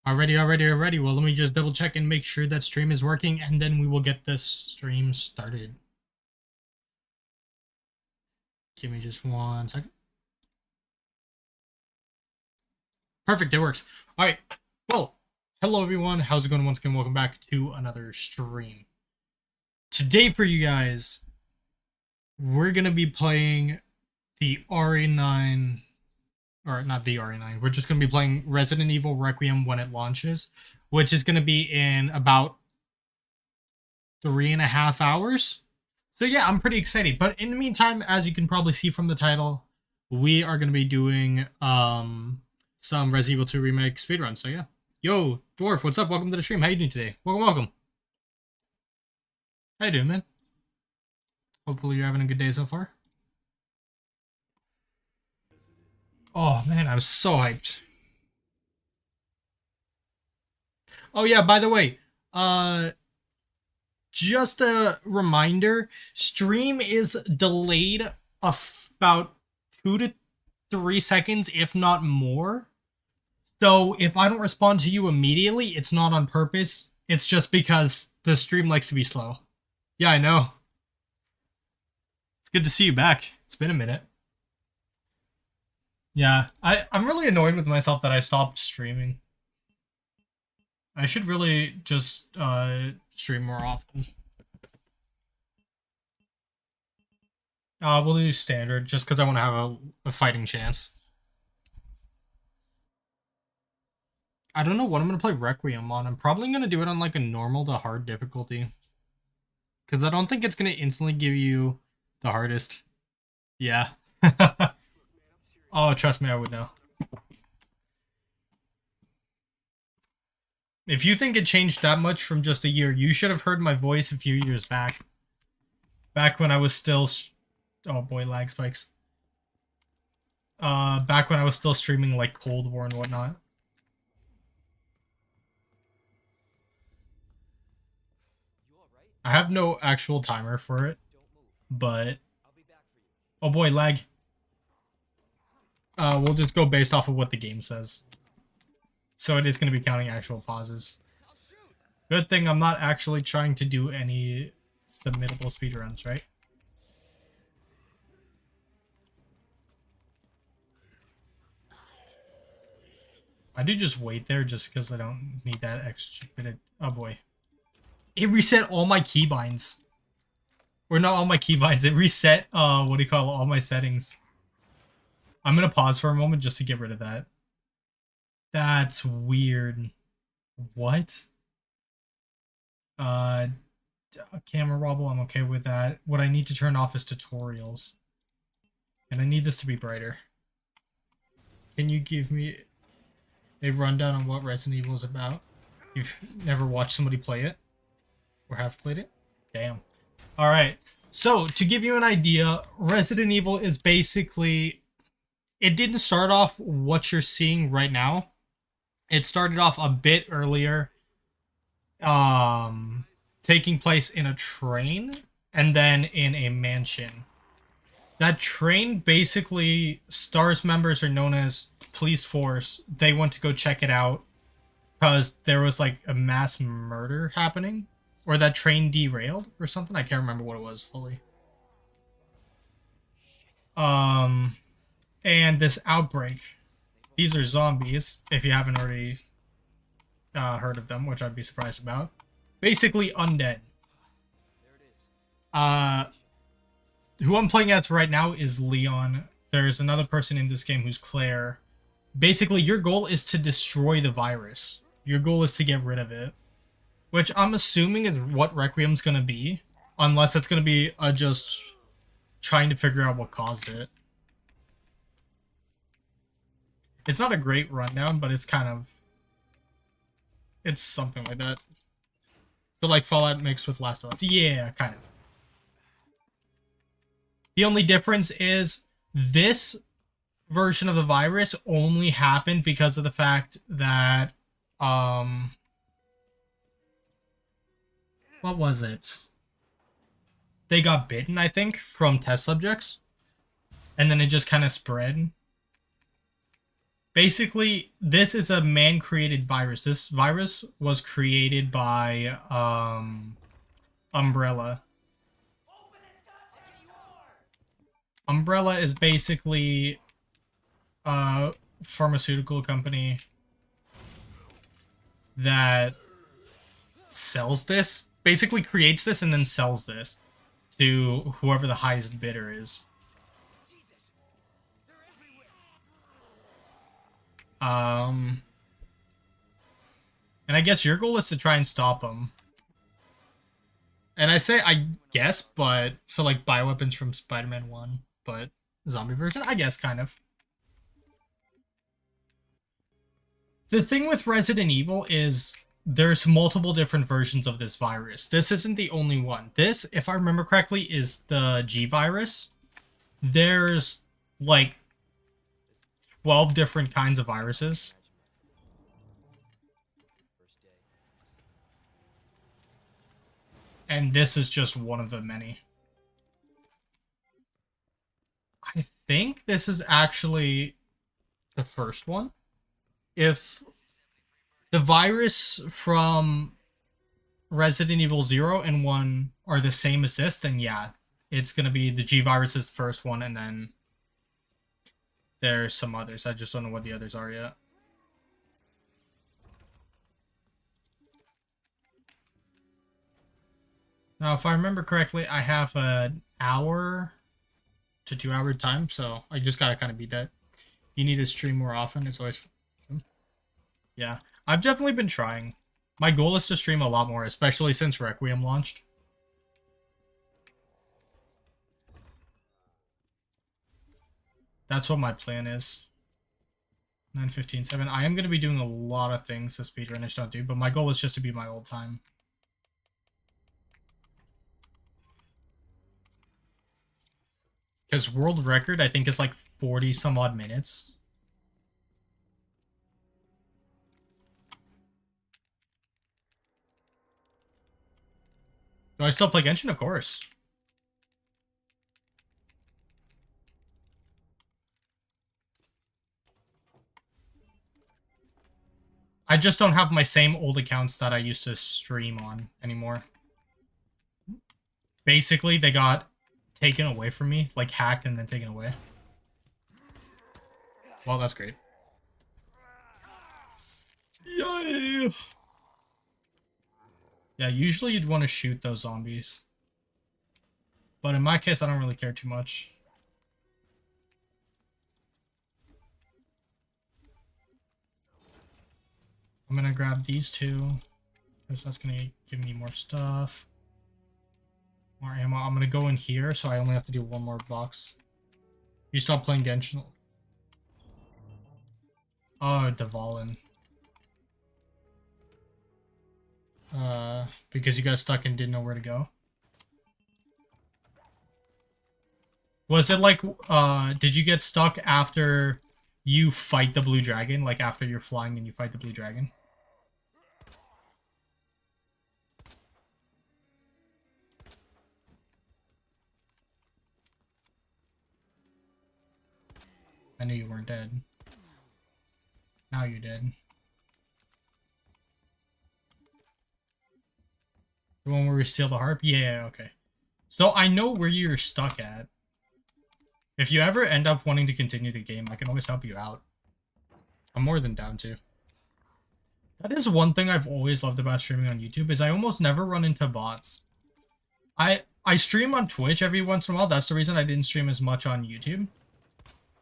Already. Well, let me just double check and make sure that stream is working, and then we will get this stream started. Give me just 1 second. Perfect, it works. All right. Well, hello everyone. How's it going? Once again, welcome back to another stream. Today for you guys, we're gonna be playing the RE9, or not the RE9. We're just gonna be playing Resident Evil Requiem when it launches, which is gonna be in about 3.5 hours. So yeah, I'm pretty excited. But in the meantime, as you can probably see from the title, we are gonna be doing some Resident Evil 2 Remake speedrun. So yeah. Yo, Dwarf, what's up? Welcome to the stream. How you doing today? Welcome. How you doing, man? Hopefully you're having a good day so far. Oh man, I'm so hyped. Oh yeah, by the way, just a reminder, stream is delayed about 2 to 3 seconds, if not more. So if I don't respond to you immediately, it's not on purpose. It's just because the stream likes to be slow. Yeah, I know. It's good to see you back. It's been a minute. Yeah, I'm really annoyed with myself that I stopped streaming. I should really just stream more often. We'll do standard just because I want to have a fighting chance. I don't know what I'm going to play Requiem on. I'm probably going to do it on like a normal to hard difficulty. Because I don't think it's going to instantly give you the hardest. Yeah. Oh, trust me, I would know. If you think it changed that much from just a year, you should have heard my voice a few years back. Back when I was still... Oh boy, lag spikes. Back when I was still streaming like Cold War and whatnot. I have no actual timer for it, but... Oh boy, lag. We'll just go based off of what the game says. So it is going to be counting actual pauses. Good thing I'm not actually trying to do any submittable speedruns, right? I do just wait there just because I don't need that extra bit of... Oh boy. It reset all my keybinds. Or not all my keybinds, it reset, what do you call it, all my settings. I'm gonna pause for a moment just to get rid of that. That's weird. What? Camera wobble, I'm okay with that. What I need to turn off is tutorials. And I need this to be brighter. Can you give me a rundown on what Resident Evil is about? You've never watched somebody play it? Or have played it? Damn. Alright, so to give you an idea, Resident Evil is basically... It didn't start off what you're seeing right now. It started off a bit earlier, taking place in a train and then in a mansion. That train basically, STARS members are known as police force. They went to go check it out because there was like a mass murder happening, or that train derailed or something. I can't remember what it was fully. And this outbreak. These are zombies, if you haven't already heard of them, which I'd be surprised about. Basically undead. Who I'm playing as right now is Leon. There's another person in this game who's Claire. Basically, your goal is to destroy the virus. Your goal is to get rid of it. Which I'm assuming is what Requiem's gonna be. Unless it's gonna be just trying to figure out what caused it. It's not a great rundown, but it's kind of... It's something like that. So like Fallout mixed with Last of Us. Yeah, kind of. The only difference is this version of the virus only happened because of the fact that... What was it? They got bitten, I think, from test subjects. And then it just kind of spread. Basically, this is a man-created virus. This virus was created by Umbrella. Umbrella is basically a pharmaceutical company that sells this, basically creates this and then sells this to whoever the highest bidder is. And I guess your goal is to try and stop them. And I say I guess, but so like bioweapons from Spider-Man 1, but zombie version, I guess kind of. The thing with Resident Evil is there's multiple different versions of this virus. This isn't the only one. This, if I remember correctly, is the G virus. There's like 12 different kinds of viruses. And this is just one of the many. I think this is actually the first one. If the virus from Resident Evil 0 and 1 are the same as this, then yeah, it's going to be the G virus is the first one, and then there's some others. I just don't know what the others are yet. Now, if I remember correctly, I have an hour to 2 hour time, so I just gotta kind of beat that. You need to stream more often. It's always fun. Yeah, I've definitely been trying. My goal is to stream a lot more, especially since Requiem launched. That's what my plan is. 9:15:7. I am going to be doing a lot of things that speedrunners don't do, but my goal is just to beat my old time. Because world record, I think, is like 40 some odd minutes. Do I still play Genshin? Of course. I just don't have my same old accounts that I used to stream on anymore. Basically, they got taken away from me, like hacked and then taken away. Well, that's great. Yay! Yeah, usually you'd want to shoot those zombies. But in my case, I don't really care too much. I'm gonna grab these two, because that's gonna give me more stuff. More ammo. I'm gonna go in here, so I only have to do one more box. You stop playing Genshin. Oh, Devalin. Because you got stuck and didn't know where to go. Was it like, did you get stuck after you fight the blue dragon? Like after you're flying and you fight the blue dragon? I knew you weren't dead. Now you're dead. The one where we steal the harp? Yeah, okay. So I know where you're stuck at. If you ever end up wanting to continue the game, I can always help you out. I'm more than down to. That is one thing I've always loved about streaming on YouTube, is I almost never run into bots. I stream on Twitch every once in a while. That's the reason I didn't stream as much on YouTube.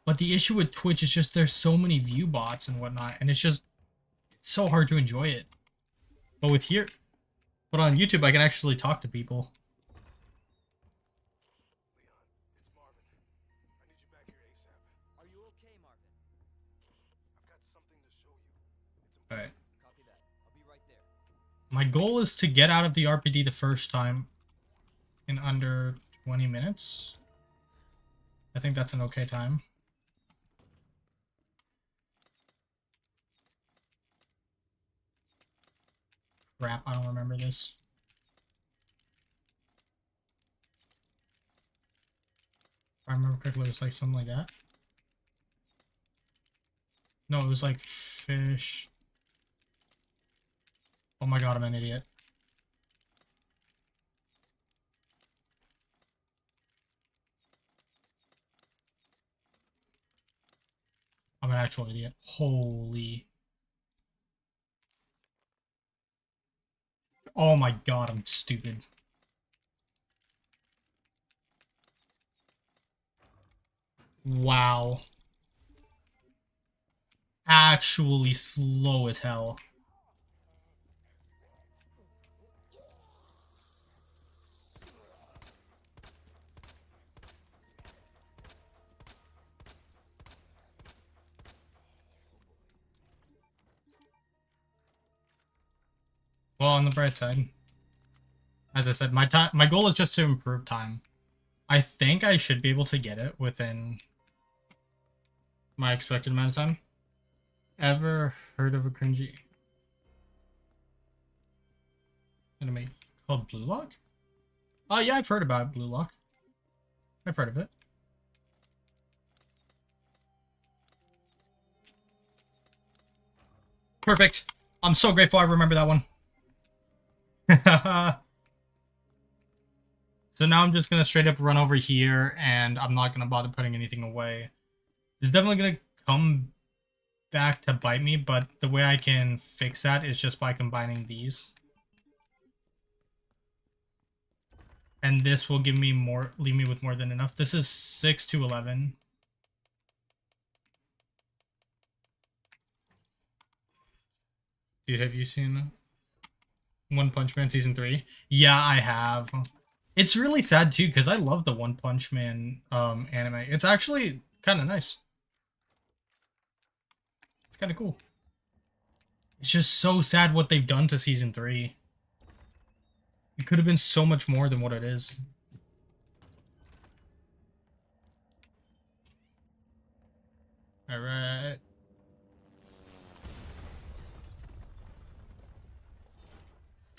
But the issue with Twitch is just there's so many view bots and whatnot, and it's so hard to enjoy it. But but on YouTube, I can actually talk to people. Alright. My goal is to get out of the RPD the first time in under 20 minutes. I think that's an okay time. Crap, I don't remember this. If I remember correctly, it was like something like that. No, it was like fish. Oh my god, I'm an idiot. I'm an actual idiot. Holy. Oh my god, I'm stupid. Wow. Actually slow as hell. Well, on the bright side, as I said, my goal is just to improve time. I think I should be able to get it within my expected amount of time. Ever heard of a cringy anime called Blue Lock? Oh yeah, I've heard about Blue Lock. I've heard of it. Perfect. I'm so grateful I remember that one. So now I'm just gonna straight up run over here, and I'm not gonna bother putting anything away. It's definitely gonna come back to bite me, but the way I can fix that is just by combining these. And this will give me more, leave me with more than enough. This is 6 to 11. Dude, have you seen One Punch Man Season 3? Yeah, I have. It's really sad too, because I love the One Punch Man anime. It's actually kind of nice. It's kind of cool. It's just so sad what they've done to Season 3. It could have been so much more than what it is. Alright.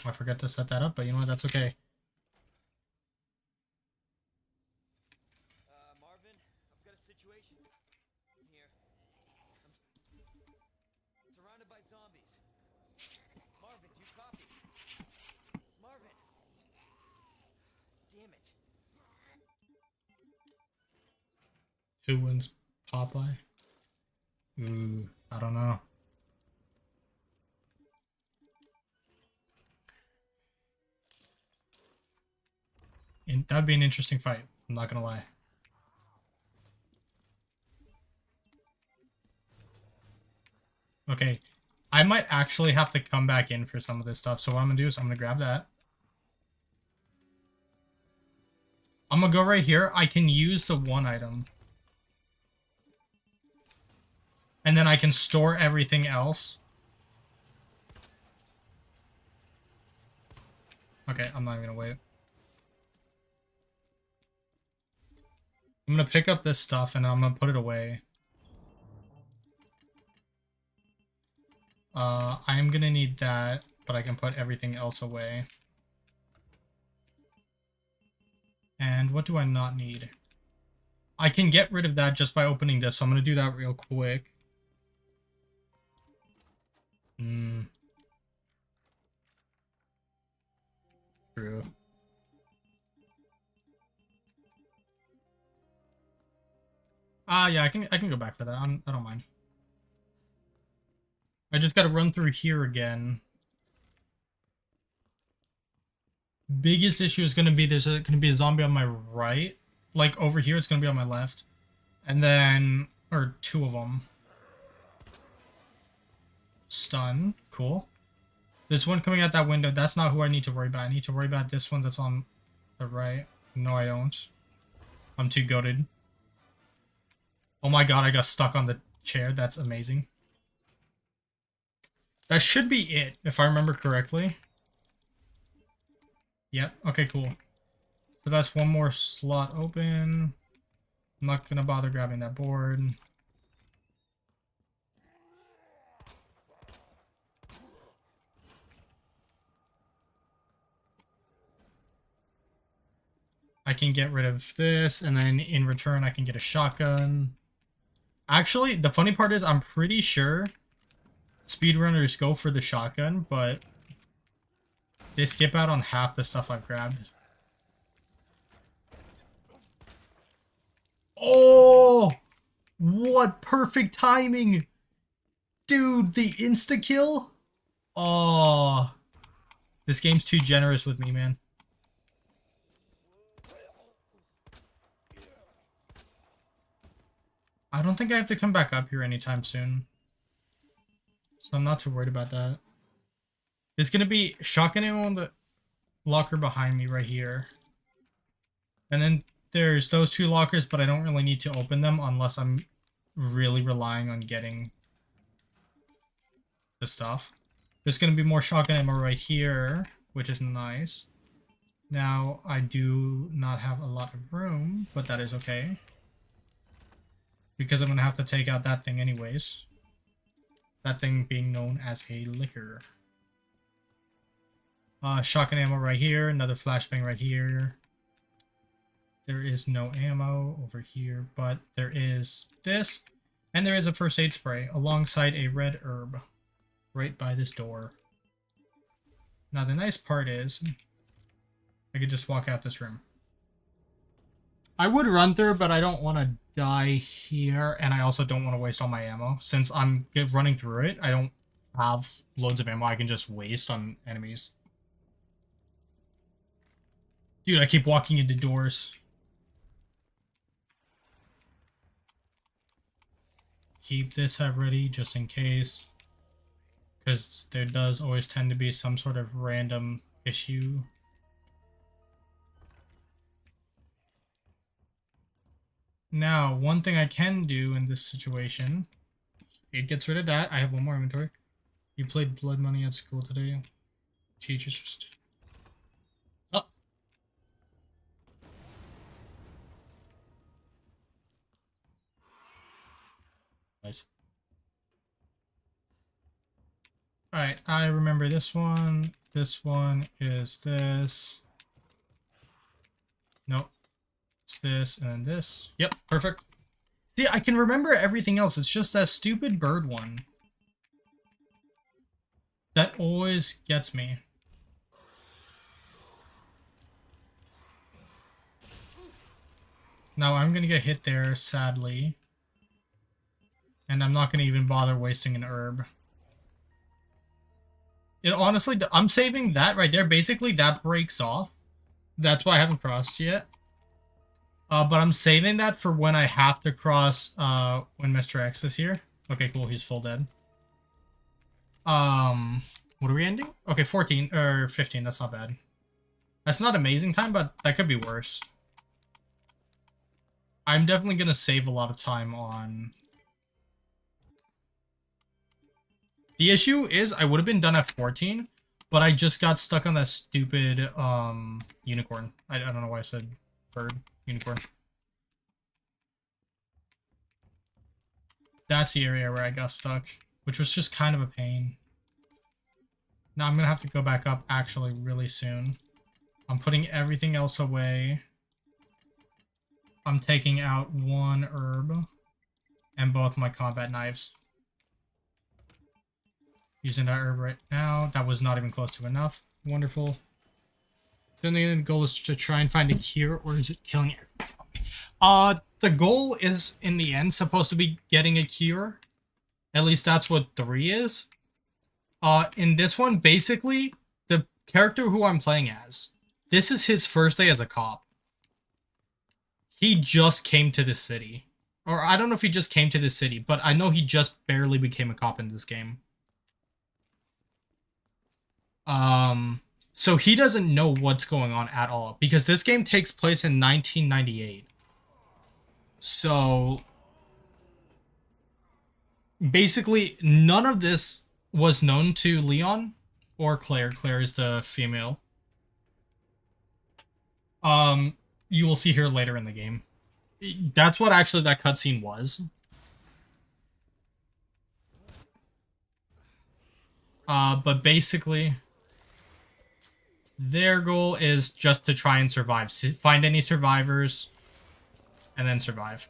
I forgot to set that up, but you know what? That's okay. Marvin, I've got a situation here. I'm surrounded by zombies. Marvin, do you copy? Marvin! Damn it. Who wins Popeye? Ooh, I don't know. That'd be an interesting fight. I'm not gonna lie. Okay, I might actually have to come back in for some of this stuff. So what I'm gonna do is I'm gonna grab that. I'm gonna go right here. I can use the one item. And then I can store everything else. Okay, I'm not even gonna wait. I'm gonna pick up this stuff and I'm gonna put it away. I'm gonna need that, but I can put everything else away. And what do I not need? I can get rid of that just by opening this, so I'm gonna do that real quick. True. Yeah, I can go back for that. I don't mind. I just gotta run through here again. Biggest issue is gonna be there's gonna be a zombie on my right. Like over here, it's gonna be on my left. And then, or two of them. Stun. Cool. There's one coming out that window. That's not who I need to worry about. I need to worry about this one that's on the right. No, I don't. I'm too goated. Oh my god, I got stuck on the chair. That's amazing. That should be it, if I remember correctly. Yep, okay, cool. So that's one more slot open. I'm not gonna bother grabbing that board. I can get rid of this, and then in return I can get a shotgun. Actually, the funny part is I'm pretty sure speedrunners go for the shotgun, but they skip out on half the stuff I've grabbed. Oh! What perfect timing! Dude, the insta-kill? Oh. This game's too generous with me, man. I don't think I have to come back up here anytime soon. So I'm not too worried about that. There's gonna be shotgun ammo on the locker behind me right here. And then there's those two lockers, but I don't really need to open them unless I'm really relying on getting the stuff. There's gonna be more shotgun ammo right here, which is nice. Now, I do not have a lot of room, but that is okay. Because I'm gonna have to take out that thing anyways. That thing being known as a liquor. Shotgun ammo right here, another flashbang right here. There is no ammo over here, but there is this. And there is a first aid spray alongside a red herb right by this door. Now the nice part is I could just walk out this room. I would run through, but I don't want to die here, and I also don't want to waste all my ammo. Since I'm running through it, I don't have loads of ammo I can just waste on enemies. Dude, I keep walking into doors. Keep this at ready just in case. Because there does always tend to be some sort of random issue. Now, one thing I can do in this situation, it gets rid of that. I have one more inventory. You played Blood Money at school today. Teachers just... Oh. Nice. Alright, I remember this one. This one is this. Nope. It's this and then this. Yep, perfect. See, I can remember everything else. It's just that stupid bird one that always gets me. Now I'm gonna get hit there, sadly. And I'm not gonna even bother wasting an herb. It honestly, I'm saving that right there. Basically, that breaks off. That's why I haven't crossed yet. But I'm saving that for when I have to cross, when Mr. X is here. Okay, cool, he's full dead. What are we ending? Okay, 14, or 15, that's not bad. That's not amazing time, but that could be worse. I'm definitely gonna save a lot of time on... The issue is, I would have been done at 14, but I just got stuck on that stupid, unicorn. I don't know why I said bird. Unicorn. That's the area where I got stuck, which was just kind of a pain. Now I'm gonna have to go back up actually really soon. I'm putting everything else away. I'm taking out one herb and both my combat knives. Using that herb right now. That was not even close to enough. Wonderful. Then the goal is to try and find a cure, or is it killing everything? The goal is, in the end, supposed to be getting a cure. At least that's what 3 is. In this one, basically, the character who I'm playing as, this is his first day as a cop. He just came to this city. Or I don't know if he just came to this city, but I know he just barely became a cop in this game. So he doesn't know what's going on at all, because this game takes place in 1998. So basically, none of this was known to Leon or Claire. Claire is the female. You will see her later in the game. That's what actually that cutscene was. But basically, their goal is just to try and survive. Find any survivors, and then survive.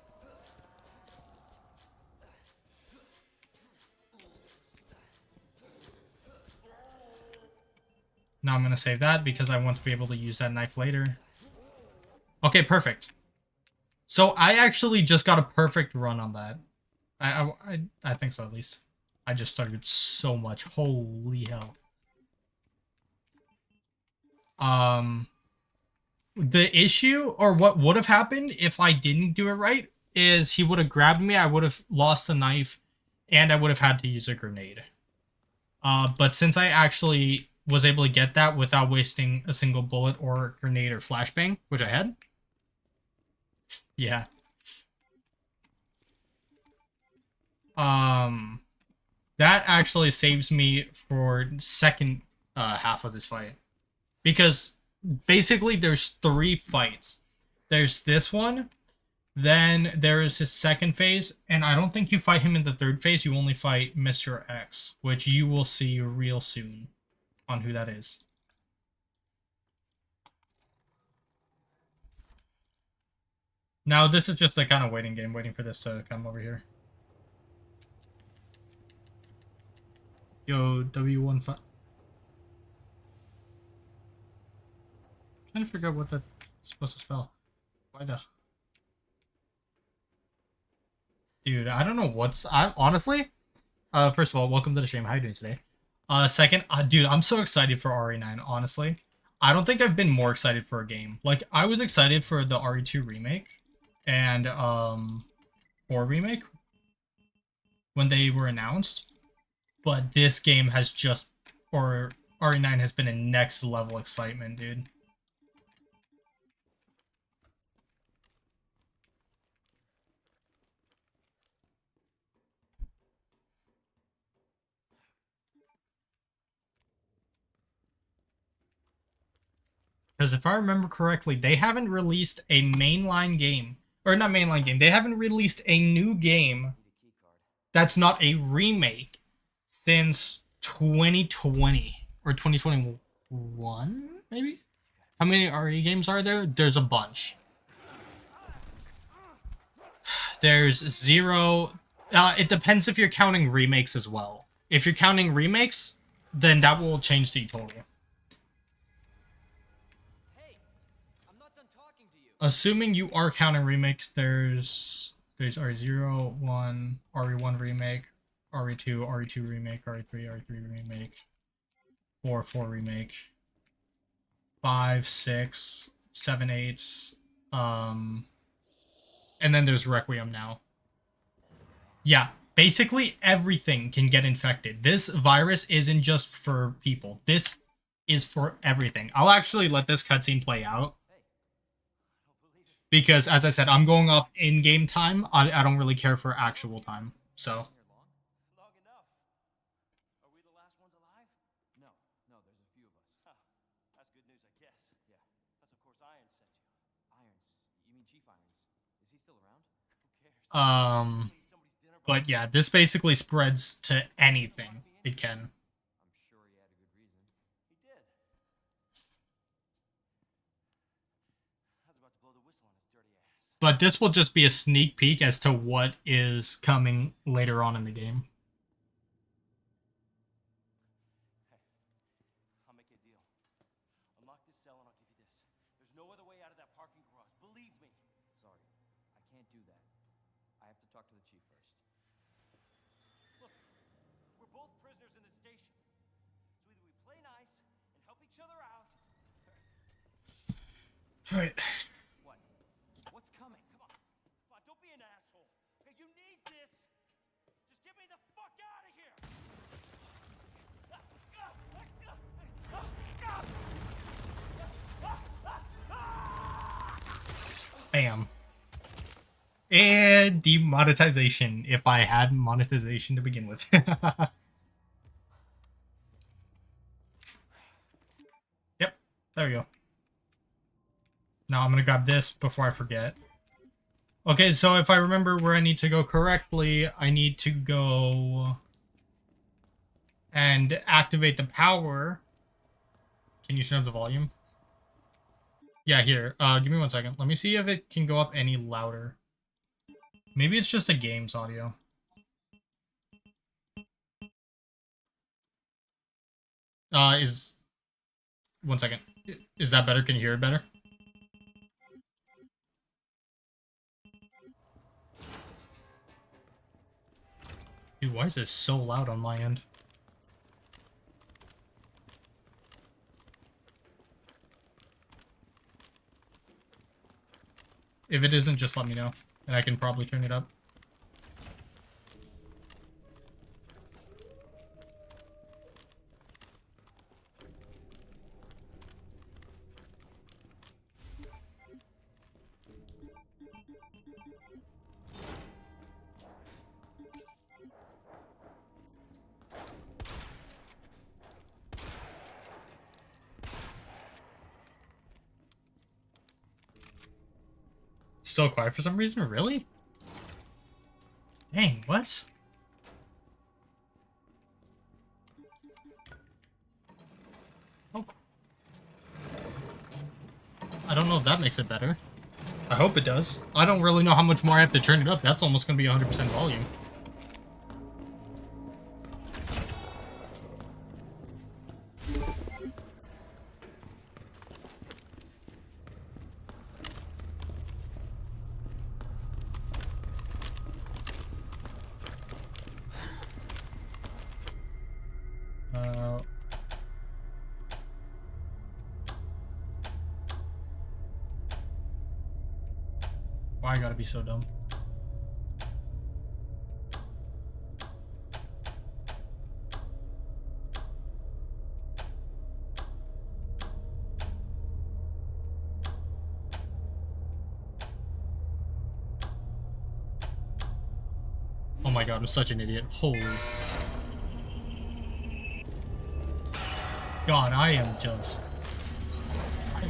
Now I'm going to save that because I want to be able to use that knife later. Okay, perfect. So I actually just got a perfect run on that. I think so, at least. I just started so much. Holy hell. The issue, or what would have happened if I didn't do it right, is he would have grabbed me, I would have lost the knife, and I would have had to use a grenade. But since I actually was able to get that without wasting a single bullet or grenade or flashbang, which I had, yeah. That actually saves me for second half of this fight. Because basically there's 3 fights. There's this one, then there is his second phase, and I don't think you fight him in the third phase, you only fight Mr. X, which you will see real soon on who that is. Now this is just a kind of waiting game, waiting for this to come over here. Yo, W15. Trying to figure out what that's supposed to spell. Why the... Dude, I don't know what's... honestly, first of all, welcome to the stream. How are you doing today? Second, dude, I'm so excited for RE9, honestly. I don't think I've been more excited for a game. Like, I was excited for the RE2 remake and 4 remake when they were announced. But this game has just... or RE9 has been a next level excitement, dude. Because if I remember correctly, they haven't released a mainline game. Or not mainline game. They haven't released a new game that's not a remake since 2020. Or 2021, maybe? How many RE games are there? There's a bunch. There's 0... it depends if you're counting remakes as well. If you're counting remakes, then that will change the total. Assuming you are counting remakes, there's RE0, 1, RE1 remake, RE2, RE2 remake, RE3, RE3 remake, 4 remake, 5, 6, 7, 8, and then there's Requiem now. Yeah, basically everything can get infected. This virus isn't just for people. This is for everything. I'll actually let this cutscene play out. Because, as I said, I'm going off in-game time. I don't really care for actual time, so... Long enough. Are we the last ones alive? No, there's a few of us. Huh. That's good news, I guess. Yeah, that's of course Irons sent you. Irons? You mean Chief Irons? Is he still around? Who cares? But yeah, this basically spreads to anything it can. I'm sure he had a good reason. He did. I was about to blow the whistle on his dirty ass. But this will just be a sneak peek as to what is coming later on in the game. Hey, I'll make you a deal. Unlock this cell and I'll give you this. There's no other way out of that parking garage. Believe me. Sorry, I can't do that. I have to talk to the chief first. Look, we're both prisoners in this station. So either we play nice and help each other out. Alright. What? What's coming? Come on. Come on, don't be an asshole. Hey, you need this. Just get me the fuck out of here. Bam. And demonetization, if I had monetization to begin with. Yep, there we go. Now I'm gonna grab this before I forget. Okay, so if I remember where I need to go correctly, I need to go and activate the power. Can you turn up the volume? Yeah, here. Give me 1 second. Let me see if it can go up any louder. Maybe it's just a game's audio. 1 second. Is that better? Can you hear it better? Dude, why is this so loud on my end? If it isn't, just let me know, and I can probably turn it up. Still quiet for some reason? Really? Dang, what? Oh. I don't know if that makes it better. I hope it does. I don't really know how much more I have to turn it up. That's almost going to be 100% volume. Why I gotta be so dumb? Oh my god, I'm such an idiot. Holy. God, I am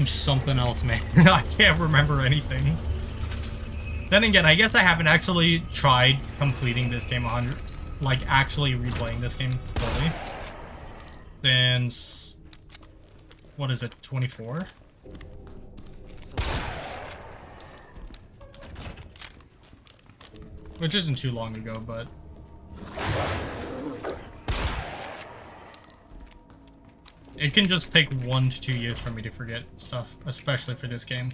something else, man. I can't remember anything. Then again, I guess I haven't actually tried completing this game 100, like actually replaying this game fully since, what is it, 24? Which isn't too long ago, but it can just take 1 to 2 years for me to forget stuff, especially for this game.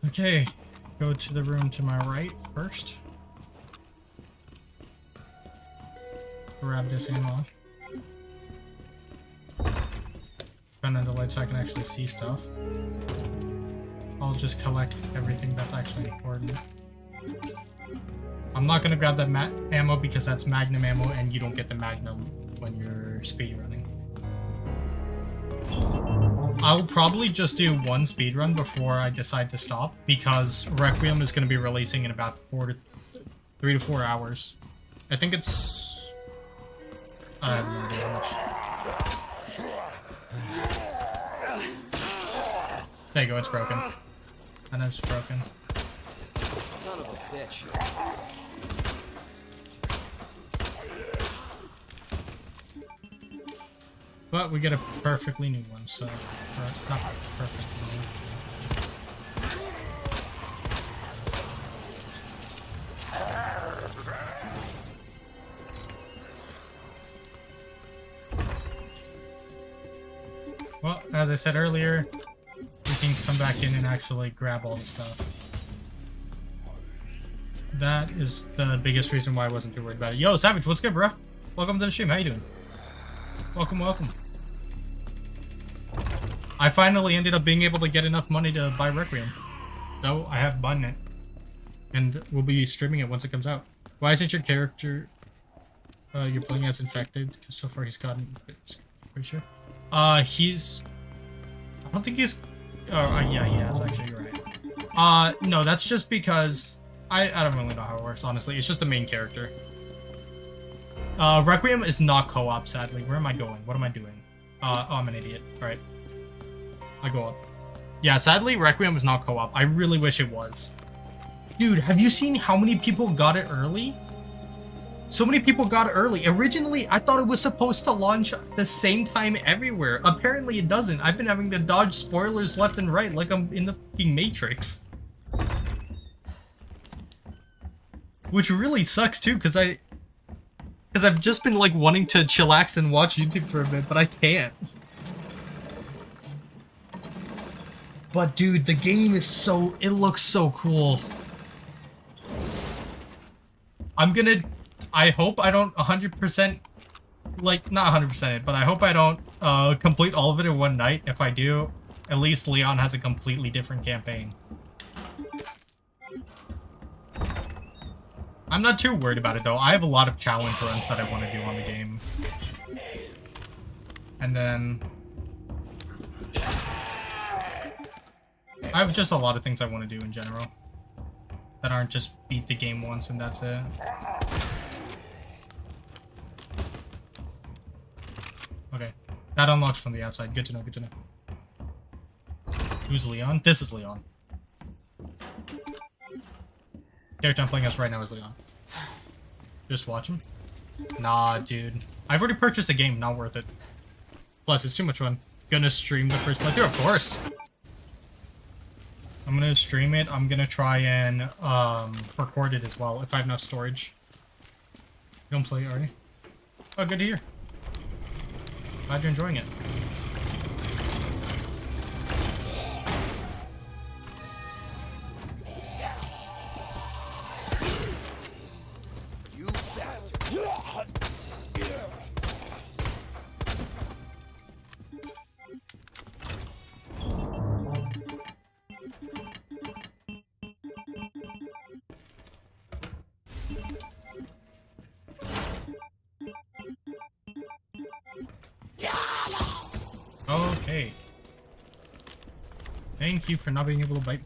Okay, go to the room to my right first. Grab this ammo. Turn on the light so I can actually see stuff. I'll just collect everything that's actually important. I'm not gonna grab that ammo because that's Magnum ammo and you don't get the Magnum when you're speedrunning. I'll probably just do 1 speedrun before I decide to stop because Requiem is going to be releasing in about 3 to 4 hours. I think it's... I have no idea how much. There you go, it's broken. And it's broken. Son of a bitch. But we get a perfectly new one, so... not perfectly new. Well, as I said earlier, we can come back in and actually grab all the stuff. That is the biggest reason why I wasn't too worried about it. Yo, Savage, what's good, bro? Welcome to the stream. How you doing? Welcome, welcome. I finally ended up being able to get enough money to buy Requiem. So, I have bought it. And we'll be streaming it once it comes out. Why isn't your character... you're playing as infected? Because so far he's gotten... Pretty sure. He's... I don't think he's... yeah, he has, actually, you're right. No, that's just because... I don't really know how it works, honestly. It's just the main character. Requiem is not co-op, sadly. Where am I going? What am I doing? Oh, I'm an idiot. Alright. I go up. Yeah, sadly, Requiem is not co-op. I really wish it was. Dude, have you seen how many people got it early? So many people got it early. Originally, I thought it was supposed to launch the same time everywhere. Apparently, it doesn't. I've been having to dodge spoilers left and right like I'm in the fucking Matrix. Which really sucks, too, because I've just been, like, wanting to chillax and watch YouTube for a bit, but I can't. But, dude, the game is so... It looks so cool. I hope I don't 100%... Like, not 100% it, but I hope I don't complete all of it in one night. If I do, at least Leon has a completely different campaign. I'm not too worried about it, though. I have a lot of challenge runs that I want to do on the game. And then... I have just a lot of things I want to do in general. That aren't just beat the game once and that's it. Okay. That unlocks from the outside. Good to know, good to know. Who's Leon? This is Leon. Character I'm playing as right now is Leon. Just watch him. Nah, dude. I've already purchased a game, not worth it. Plus, it's too much fun. Gonna stream the first playthrough, of course. I'm gonna stream it. I'm gonna try and record it as well if I have enough storage. You don't play, are you? Oh, good to hear. Glad you're enjoying it. You bastard. Okay. Thank you for not being able to bite.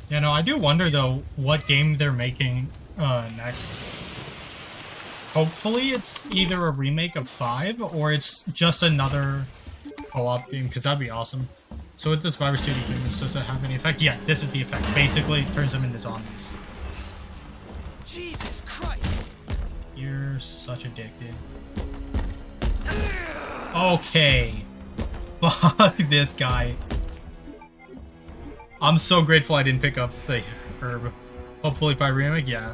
Yeah, no, I do wonder, though, what game they're making next. Hopefully it's either a remake of 5, or it's just another co-op game, because that'd be awesome. So with this Virus 2 humans, does it have any effect? Yeah, this is the effect. Basically, it turns them into zombies. Jesus Christ! You're such a dick, dude. Okay. Fuck this guy. I'm so grateful I didn't pick up the herb. Hopefully by remake, yeah.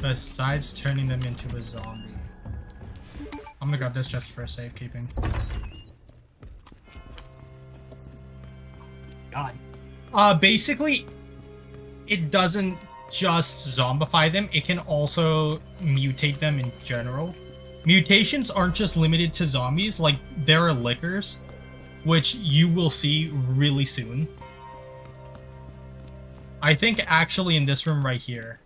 Besides turning them into a zombie. I'm gonna grab this just for safekeeping. God. Basically, it doesn't just zombify them, it can also mutate them in general. Mutations aren't just limited to zombies, like, there are lickers, which you will see really soon. I think actually in this room right here.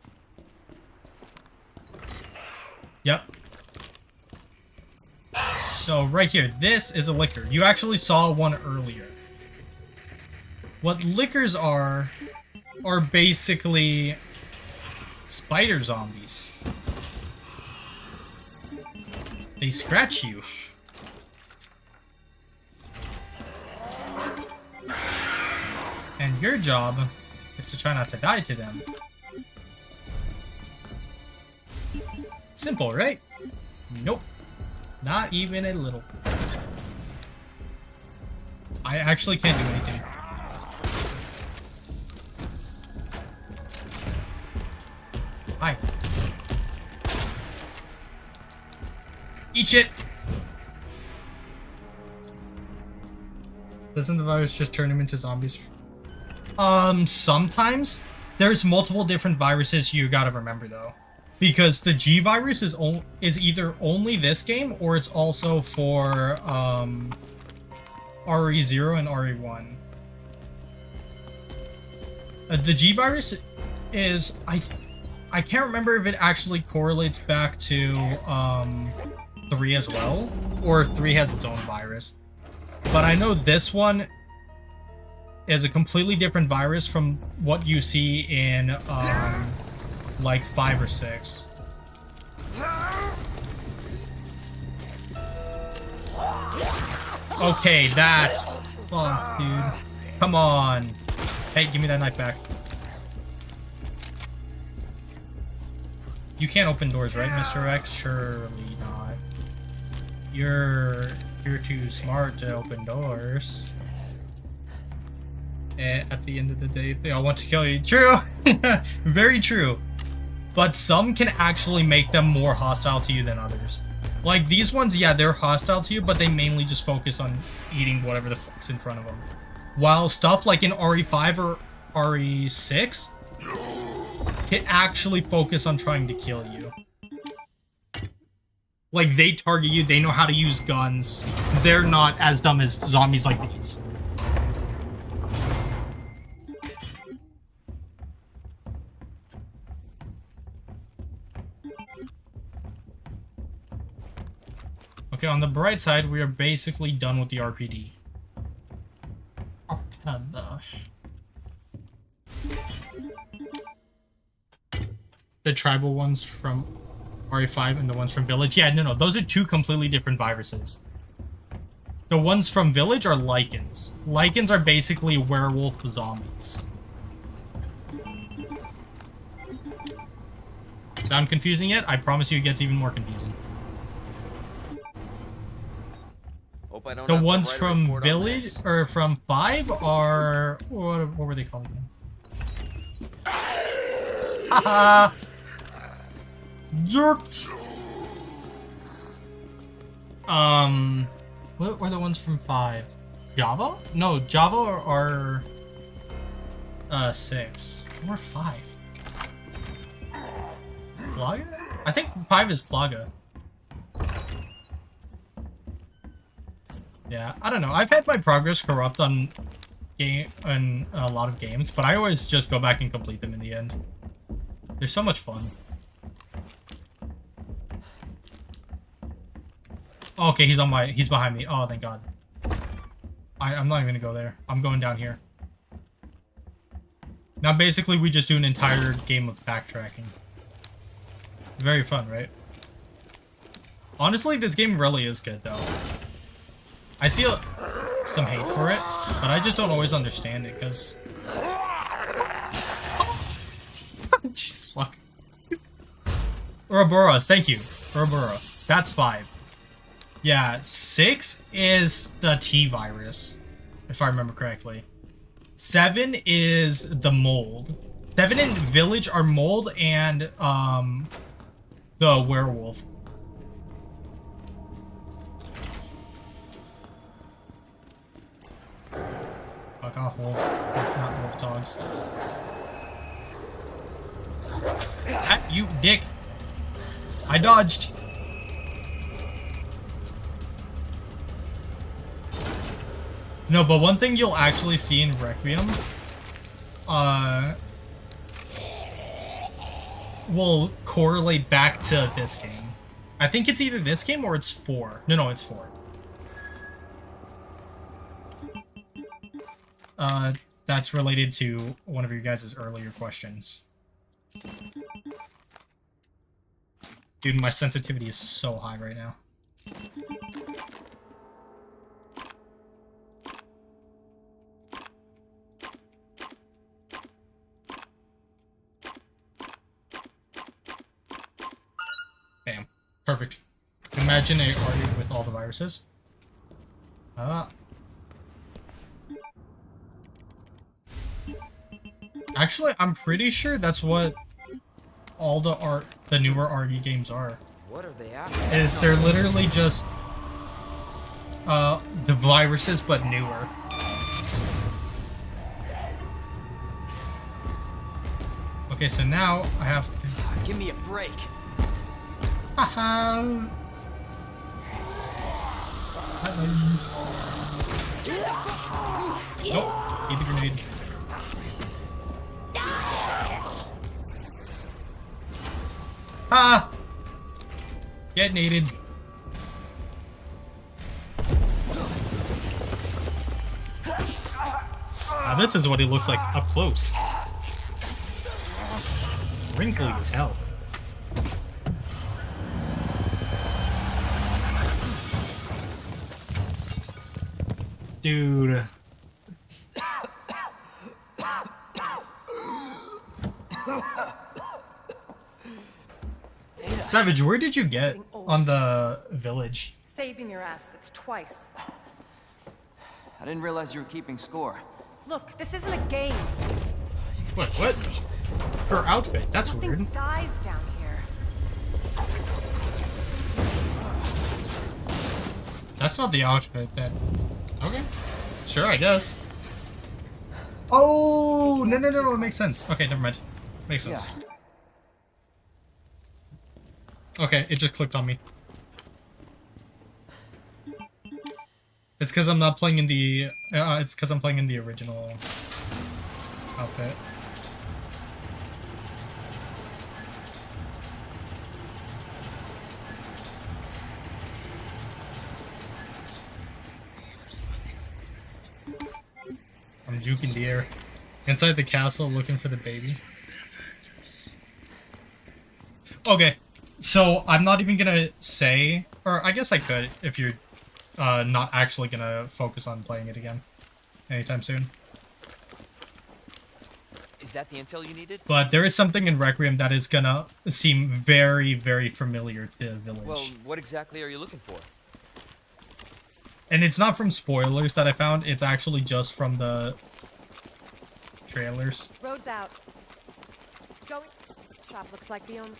Yep. So right here, this is a licker. You actually saw one earlier. What lickers are basically spider zombies. They scratch you. And your job is to try not to die to them. Simple, right? Nope. Not even a little. I actually can't do anything. Hi. Eat shit! Doesn't the virus just turn them into zombies? Sometimes. There's multiple different viruses you gotta remember, though. Because the G virus is either only this game, or it's also for, RE0 and RE1. The G virus is, I can't remember if it actually correlates back to, 3 as well, or if 3 has its own virus. But I know this one is a completely different virus from what you see in, like 5 or 6. Okay, that's fuck, dude. Come on. Hey, give me that knife back. You can't open doors, right, Mr. X? Surely not. You're too smart to open doors. At the end of the day, they all want to kill you. True. Very true. But some can actually make them more hostile to you than others. Like these ones, yeah, they're hostile to you, but they mainly just focus on eating whatever the fuck's in front of them. While stuff like in RE5 or RE6 can actually focus on trying to kill you. Like, they target you, they know how to use guns. They're not as dumb as zombies like these. Okay, on the bright side, we are basically done with the RPD. The tribal ones from RE5 and the ones from Village. Yeah, no, those are two completely different viruses. The ones from Village are lichens. Lichens are basically werewolf zombies. Sound confusing yet? I promise you it gets even more confusing. The ones from Village, or from 5 are... What were they called again? Haha! Jerked! What were the ones from 5? Java? No, Java are 6. Or 5. Plaga? I think 5 is Plaga. Yeah, I don't know. I've had my progress corrupt on a lot of games, but I always just go back and complete them in the end. They're so much fun. Okay, he's behind me. Oh, thank God. I'm not even gonna go there. I'm going down here. Now, basically, we just do an entire game of backtracking. Very fun, right? Honestly, this game really is good, though. I see some hate for it, but I just don't always understand it, because... Jesus, fuck. Ouroboros, thank you. Ouroboros. That's 5. Yeah, 6 is the T-virus, if I remember correctly. 7 is the mold. 7 and Village are mold and, the werewolf. Fuck off, wolves. Not wolf dogs. Ah, you dick. I dodged. No, but one thing you'll actually see in Requiem, will correlate back to this game. I think it's either this game or it's 4. No, it's 4. That's related to one of your guys' earlier questions. Dude, my sensitivity is so high right now. Bam. Perfect. Imagine a party with all the viruses. Actually, I'm pretty sure that's what all the newer RE games are. What are they after? Is they're literally just the viruses but newer. Okay, so now I have to Give me a break. haha. Nice. Nope, eat the grenade. Ah! Detonated. Now this is what he looks like up close. Wrinkly as hell. Dude. Savage, where did you get on the village? Saving your ass, that's twice. I didn't realize you were keeping score. Look, this isn't a game. What? Her outfit, that's Nothing weird. dies down here. That's not the outfit that... Okay. Sure, I guess. Oh, no, it makes sense. Okay, never mind. Makes sense. Okay, it just clicked on me. It's because I'm not playing in the... it's because I'm playing in the original outfit. I'm juking the air. Inside the castle looking for the baby. Okay, so I'm not even gonna say... Or I guess I could if you're not actually gonna focus on playing it again anytime soon. Is that the intel you needed? But there is something in Requiem that is gonna seem very, very familiar to the village. Well, what exactly are you looking for? And it's not from spoilers that I found, it's actually just from the trailers. Road's out. Going. Shop looks like the only way.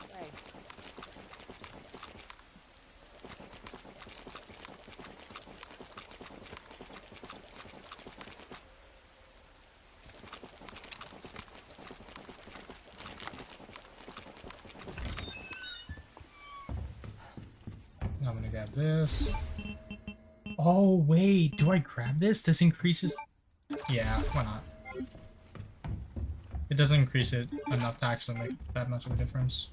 I'm gonna grab this. Oh, wait, do I grab this? This increases... Yeah, why not? It doesn't increase it enough to actually make that much of a difference.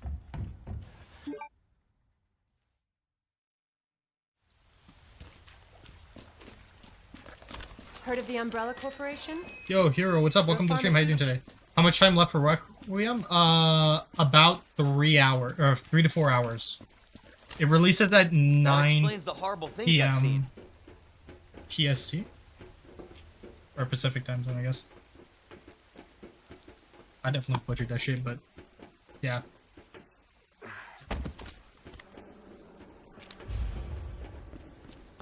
Heard of the Umbrella Corporation? Yo, Hero, what's up? Welcome to the stream. How you doing today? How much time left for Requiem? About 3 hours, or 3 to 4 hours. It releases at That 9 explains the horrible things I've seen. p.m. PST? Or Pacific time zone, I guess. I definitely butchered that shit, but yeah.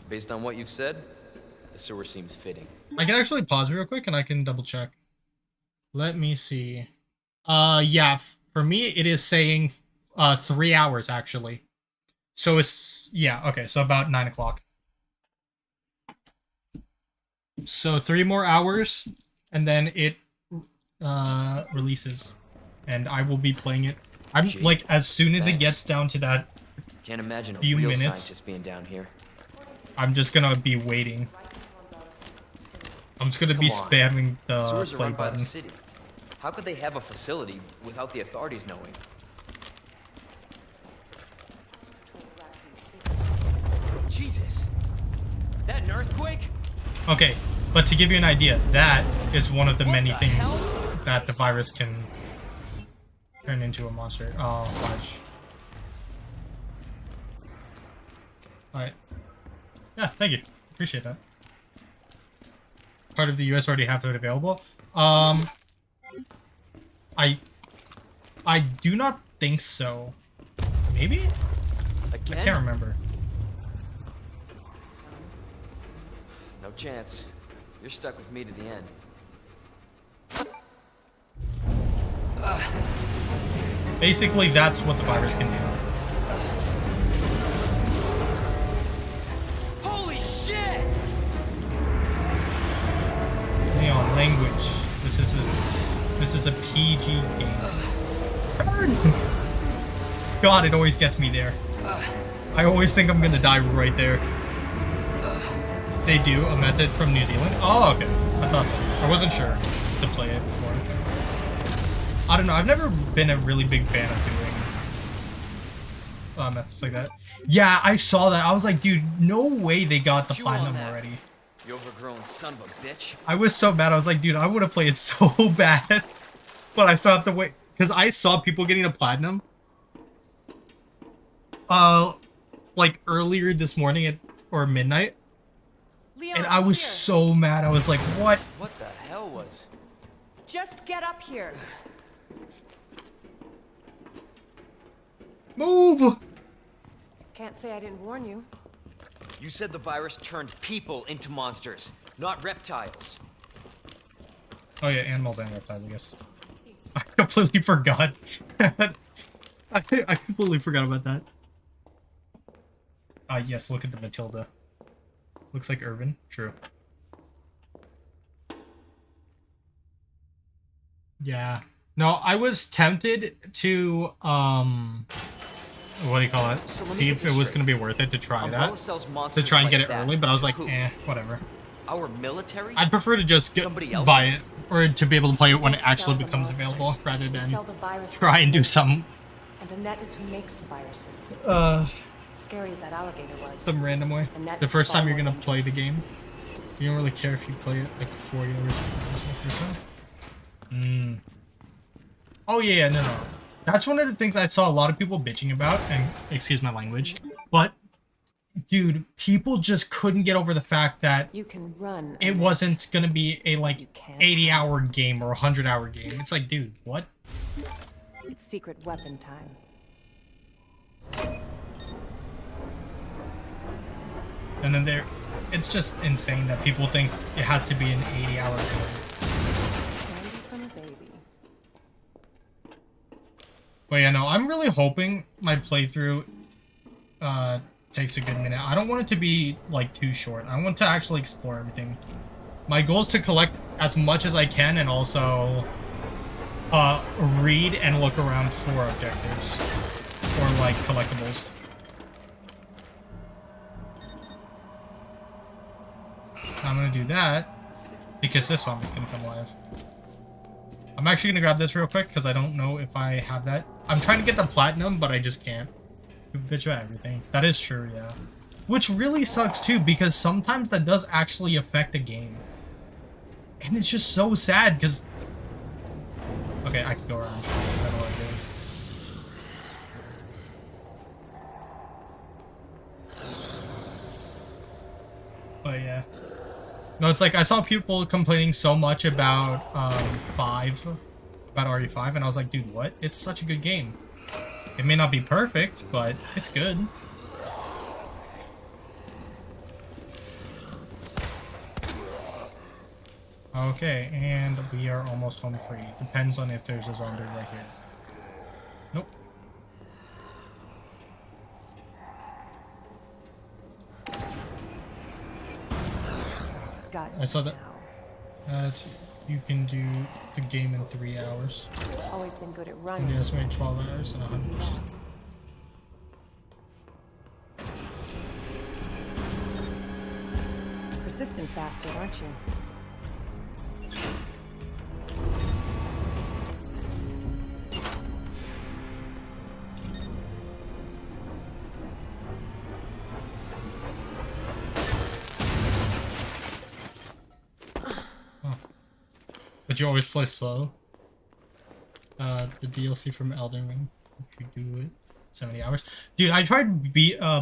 Based on what you've said, the sewer seems fitting. I can actually pause real quick and I can double check. Let me see. Yeah, for me it is saying 3 hours actually. So it's, yeah, okay, so about 9 o'clock. So 3 more hours and then it releases. And I will be playing it. I'm like, as soon as it gets down to that Can't imagine a few real minutes, scientist being down here. I'm just gonna be waiting. I'm just gonna be spamming the Sewers are play run by the button. city. How could they have a facility without the authorities knowing? Jesus! That an earthquake? Okay, but to give you an idea, that is one of the What many the things hell? that the virus can turn into a monster. Oh, fudge. Alright. Yeah, thank you. Appreciate that. Part of the US already have it available. I do not think so. Maybe? Again? I can't remember. No chance. You're stuck with me to the end. Basically, that's what the virus can do. Holy shit! Leon, language. This is a PG game. Burn! God, it always gets me there. I always think I'm gonna die right there. They do a method from New Zealand? Oh, okay. I thought so. I wasn't sure to play it before. I don't know. I've never been a really big fan of doing methods like that. Yeah, I saw that. I was like, dude, no way they got the Chew on platinum that. already. You overgrown son of a bitch. I was so mad. I was like, dude, I would have played so bad. But I still have to wait. Because I saw people getting a platinum. Like earlier this morning or midnight. Leon, And I was here. so mad. I was like, what? What the hell was... Just get up here. Move! Can't say I didn't warn you. You said the virus turned people into monsters, not reptiles. Oh yeah, animals and reptiles, I guess. I completely forgot. I completely forgot about that. Yes, look at the Matilda. Looks like Irvin. True. Yeah. No, I was tempted to, what do you call it? So let me See get if this it was straight. going to be worth it to try Umbrella that. sells To monsters try and get like it that early, but I was to like, who? whatever. Our military? I'd prefer to just Somebody buy else's? it, or to be able to play it when it Don't actually sell the becomes available, monsters. rather We than sell the viruses try and do make. some, And Annette is who makes the viruses. Scary as that alligator was. some random way. Annette The is first far time you're more going to play the dangerous. game, you don't really care if you play it like 40 hours the first time. Oh yeah, no. That's one of the things I saw a lot of people bitching about, and excuse my language, but dude, people just couldn't get over the fact that You can run. it Annette. wasn't gonna be a like You can't 80-hour game or 100-hour game. It's like, dude, what? It's secret weapon time. And then it's just insane that people think it has to be an 80-hour game. Candy from a baby. But yeah, no, I'm really hoping my playthrough takes a good minute. I don't want it to be like too short. I want to actually explore everything. My goal is to collect as much as I can and also read and look around for objectives or like collectibles. I'm gonna do that because this song is gonna come live. I'm actually gonna grab this real quick because I don't know if I have that. I'm trying to get the platinum, but I just can't. You bitch about everything. That is true, yeah. Which really sucks too, because sometimes that does actually affect a game. And it's just so sad, because... Okay, I can go around. I don't know what I'm doing. But yeah. No, it's like, I saw people complaining so much about, about RE5, and I was like, dude, what? It's such a good game. It may not be perfect, but it's good. Okay, and we are almost home free. Depends on if there's a zombie right here. Nope. Got I saw that. now. You can do the game in 3 hours. Always been good at And running. you estimate 12 hours and 100%. Persistent bastard, aren't you? But you always play slow. The DLC from Elden Ring. If you do it 70 hours. Dude, I tried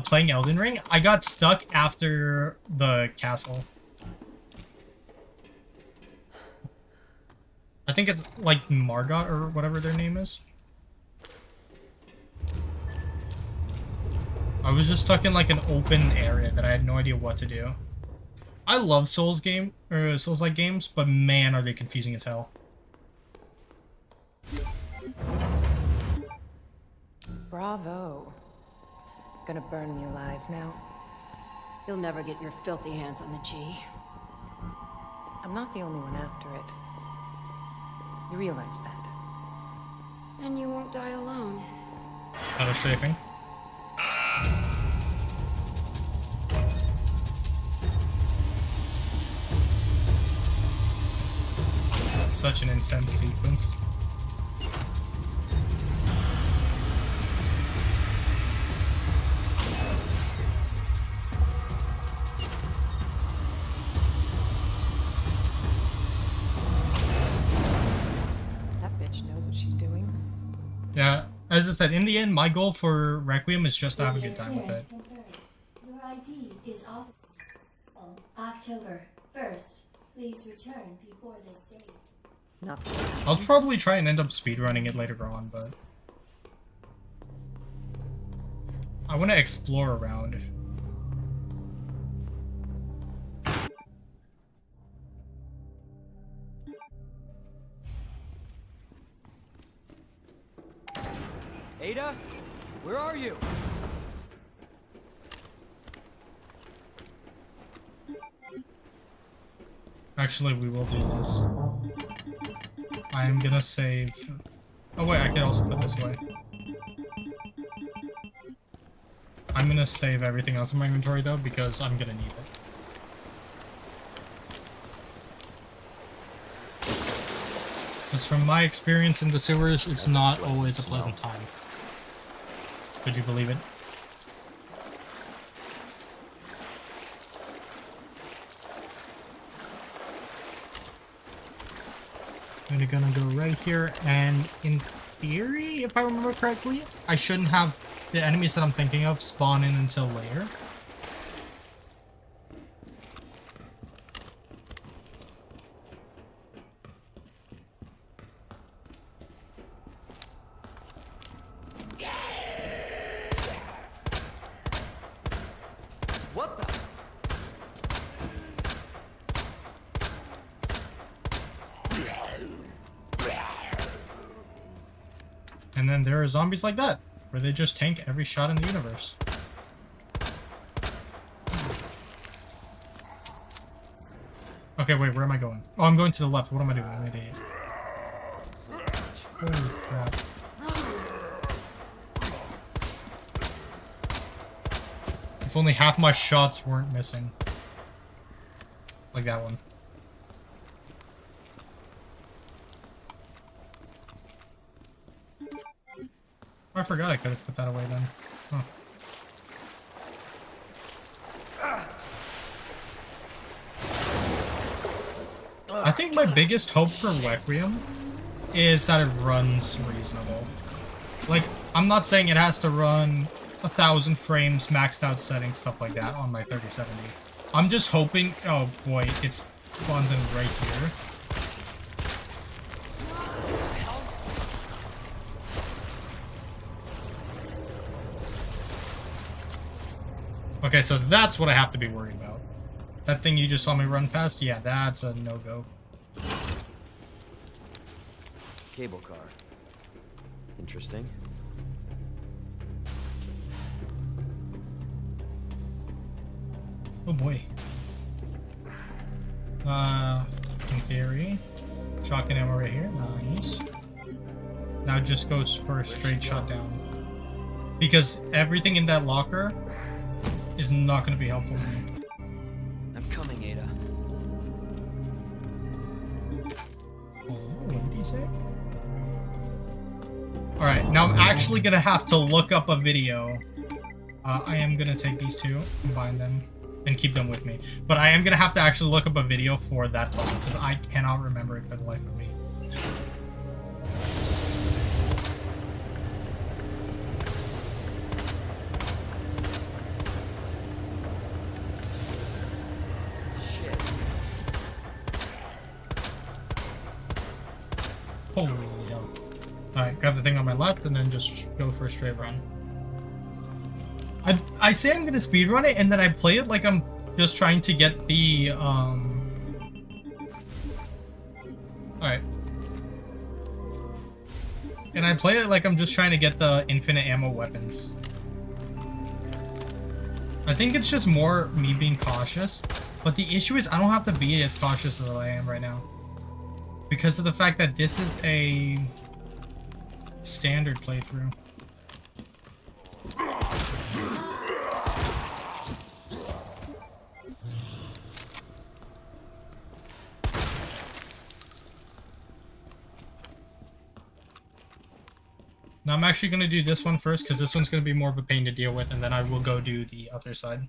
playing Elden Ring. I got stuck after the castle. I think it's like Margot or whatever their name is. I was just stuck in like an open area that I had no idea what to do. I love Souls-like games, but man, are they confusing as hell. Bravo. Gonna burn me alive now. You'll never get your filthy hands on the G. I'm not the only one after it. You realize that? And you won't die alone. Another strafing. Such an intense sequence. That bitch knows what she's doing. Yeah, as I said, in the end, my goal for Requiem is just to have a good time with it. Your ID is off. October 1st. Please return before this date. Not I'll probably try and end up speedrunning it later on, but I want to explore around. Ada, where are you? Actually, we will do this. I am gonna save... Oh wait, I can also put this away. I'm gonna save everything else in my inventory though, because I'm gonna need it. Because from my experience in the sewers, it's not always a pleasant time. Could you believe it? I'm gonna go right here, and in theory, if I remember correctly, I shouldn't have the enemies that I'm thinking of spawn in until later. What the? And then there are zombies like that, where they just tank every shot in the universe. Okay, wait, where am I going? Oh, I'm going to the left. What am I doing? I'm an idiot. Holy crap. If only half my shots weren't missing. Like that one. I forgot I could have put that away then. Huh. I think my biggest hope for Requiem is that it runs reasonable. Like, I'm not saying it has to run 1,000 frames, maxed out settings, stuff like that on my 3070. I'm just hoping... Oh boy, it spawns in right here. Okay, so that's what I have to be worried about. That thing you just saw me run past? Yeah, that's a no-go. Cable car. Interesting. Oh boy. In theory. Shotgun ammo right here. Nice. Now it just goes for a straight shot down. Because everything in that locker is not going to be helpful to me. I'm coming, Ada. Oh, what did he say? Alright, now I'm actually going to have to look up a video. I am going to take these two, combine them, and keep them with me. But I am going to have to actually look up a video for that puzzle, because I cannot remember it for the life of me. Holy hell. Alright, grab the thing on my left and then just go for a straight run. I say I'm gonna speedrun it and then I play it like I'm just trying to get the, Alright. And I play it like I'm just trying to get the infinite ammo weapons. I think it's just more me being cautious. But the issue is I don't have to be as cautious as I am right now. Because of the fact that this is a standard playthrough. Now I'm actually going to do this one first because this one's going to be more of a pain to deal with, and then I will go do the other side.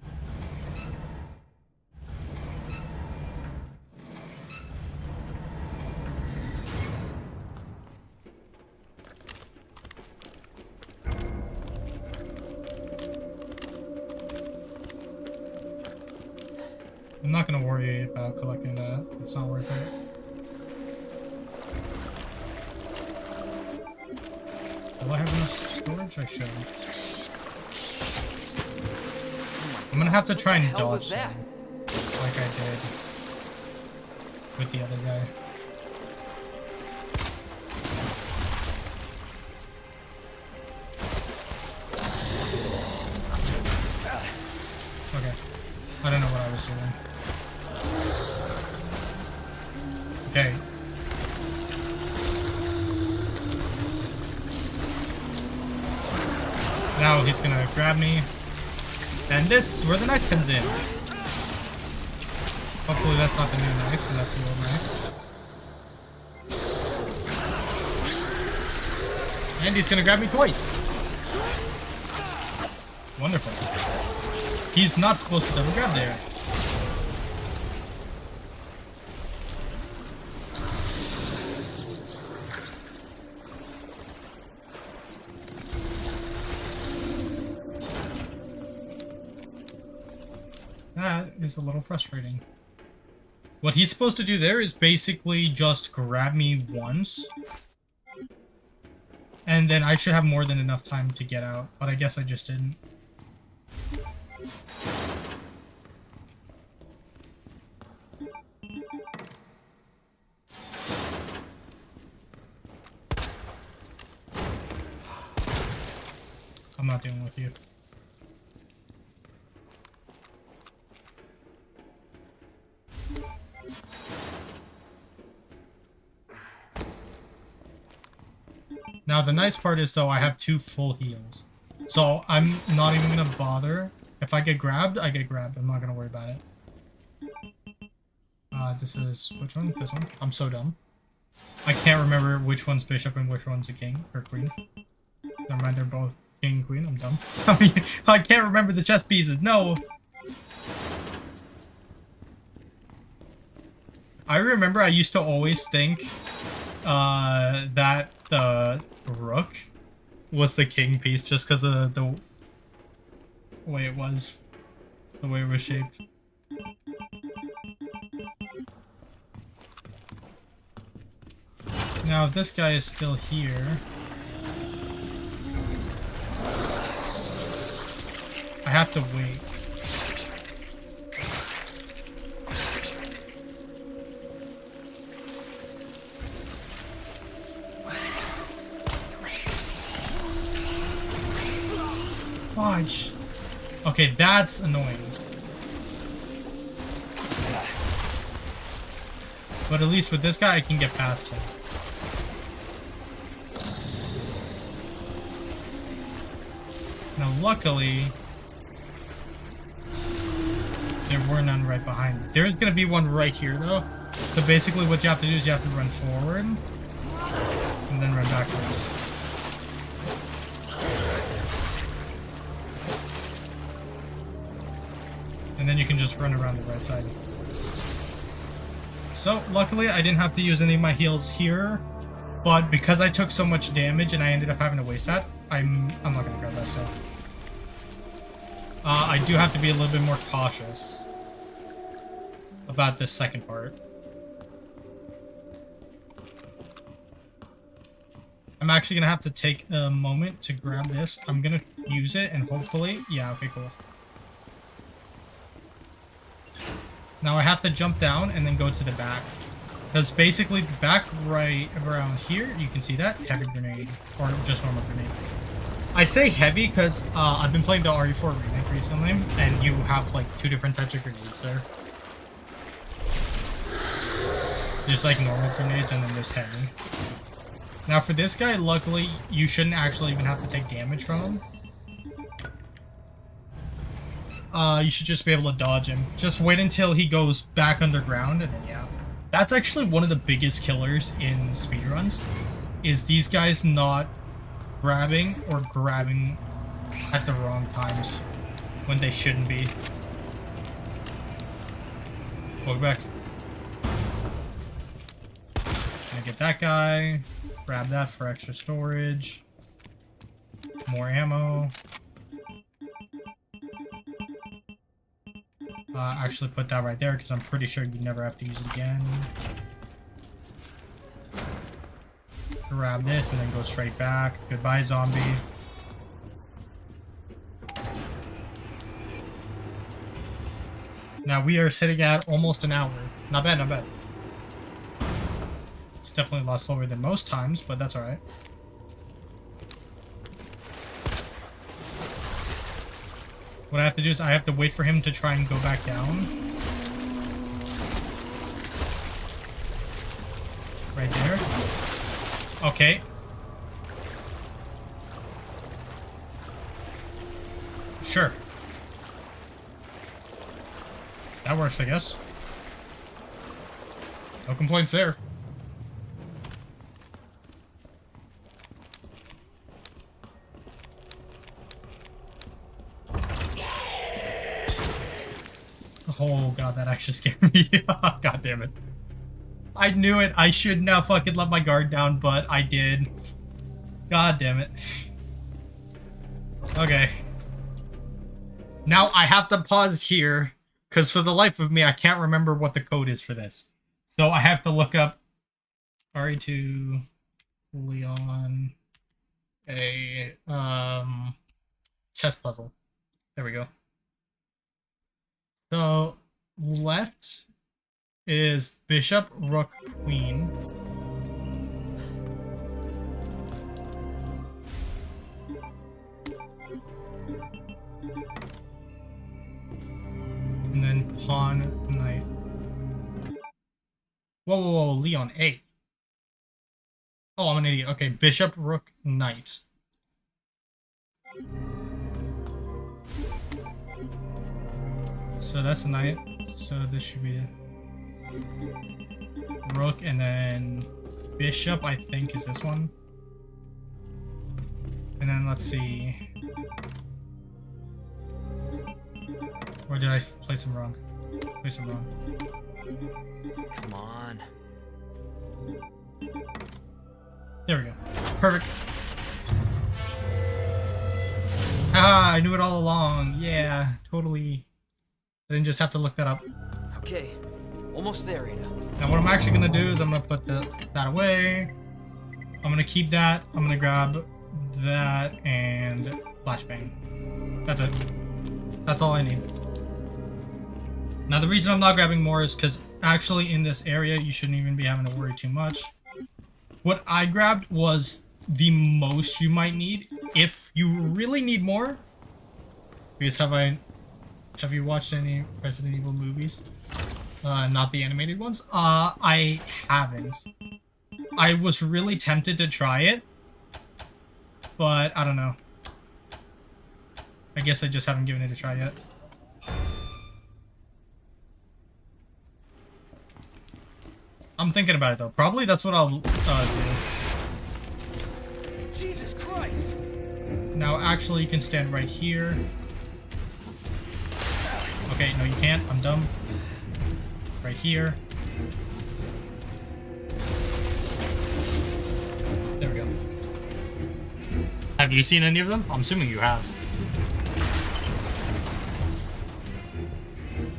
I'm not gonna worry about collecting that. It's not worth it. Will I have enough storage? I should. I'm gonna have to try and dodge them, like I did with the other guy. Okay. I don't know what I was doing. Okay. Now he's gonna grab me. And this is where the knife comes in. Hopefully that's not the new knife, and that's the old knife. And he's gonna grab me twice. Wonderful. He's not supposed to double grab there. That is a little frustrating. What he's supposed to do there is basically just grab me once. And then I should have more than enough time to get out, but I guess I just didn't. I'm not dealing with you. Now the nice part is though I have 2 full heals. So I'm not even gonna bother. If I get grabbed, I get grabbed. I'm not gonna worry about it. This is which one? This one? I'm so dumb. I can't remember which one's bishop and which one's a king or queen. Never mind, they're both king and queen. I'm dumb. I mean, I can't remember the chess pieces. No. I remember I used to always think that the rook was the king piece just because of the way it was. The way it was shaped. Now, if this guy is still here, I have to wait. Fudge. Okay, that's annoying. But at least with this guy, I can get past him. Now, luckily, there were none right behind me. There's going to be one right here, though. So basically, what you have to do is you have to run forward and then run backwards. And then you can just run around the right side. So, luckily, I didn't have to use any of my heals here. But because I took so much damage and I ended up having to waste that, I'm not going to grab that stuff. I do have to be a little bit more cautious about this second part. I'm actually going to have to take a moment to grab this. I'm going to use it and hopefully... Yeah, okay, cool. Now I have to jump down and then go to the back. Because basically the back right around here, you can see that, heavy grenade. Or just normal grenade. I say heavy because I've been playing the RE4 Remake recently, and you have like 2 different types of grenades there. There's like normal grenades and then there's heavy. Now for this guy, luckily, you shouldn't actually even have to take damage from him. You should just be able to dodge him. Just wait until he goes back underground and then yeah. That's actually one of the biggest killers in speedruns, is these guys not grabbing or grabbing at the wrong times when they shouldn't be. Go back. Gonna get that guy. Grab that for extra storage. More ammo. Actually put that right there because I'm pretty sure you never have to use it again. Grab this and then go straight back. Goodbye, zombie. Now we are sitting at almost an hour. Not bad, not bad. It's definitely a lot slower than most times, but that's alright. What I have to do is I have to wait for him to try and go back down. Right there. Okay. Sure. That works, I guess. No complaints there. Oh god, that actually scared me. God damn it. I knew it. I shouldn't have fucking let my guard down, but I did. God damn it. Okay. Now I have to pause here, because for the life of me, I can't remember what the code is for this. So I have to look up RE2 Leon a chess puzzle. There we go. So left is bishop, rook, queen. And then pawn, knight. Whoa, whoa, whoa, Leon, A. Oh, I'm an idiot. Okay, bishop, rook, knight. So that's a knight. So this should be rook, and then bishop, I think, is this one. And then let's see. Or did I place them wrong? Place them wrong. Come on. There we go. Perfect. Ah, I knew it all along. Yeah, totally. I didn't just have to look that up. Okay, almost there, Ada. Now what I'm actually gonna do is I'm gonna put that away. I'm gonna keep that. I'm gonna grab that and flashbang. That's it. That's all I need. Now the reason I'm not grabbing more is because actually in this area you shouldn't even be having to worry too much. What I grabbed was the most you might need if you really need more. Because have you watched any Resident Evil movies? Not the animated ones? I haven't. I was really tempted to try it, but I don't know. I guess I just haven't given it a try yet. I'm thinking about it though. Probably that's what I'll do. Jesus Christ! Now actually you can stand right here. Okay, no you can't. I'm dumb. Right here. There we go. Have you seen any of them? I'm assuming you have.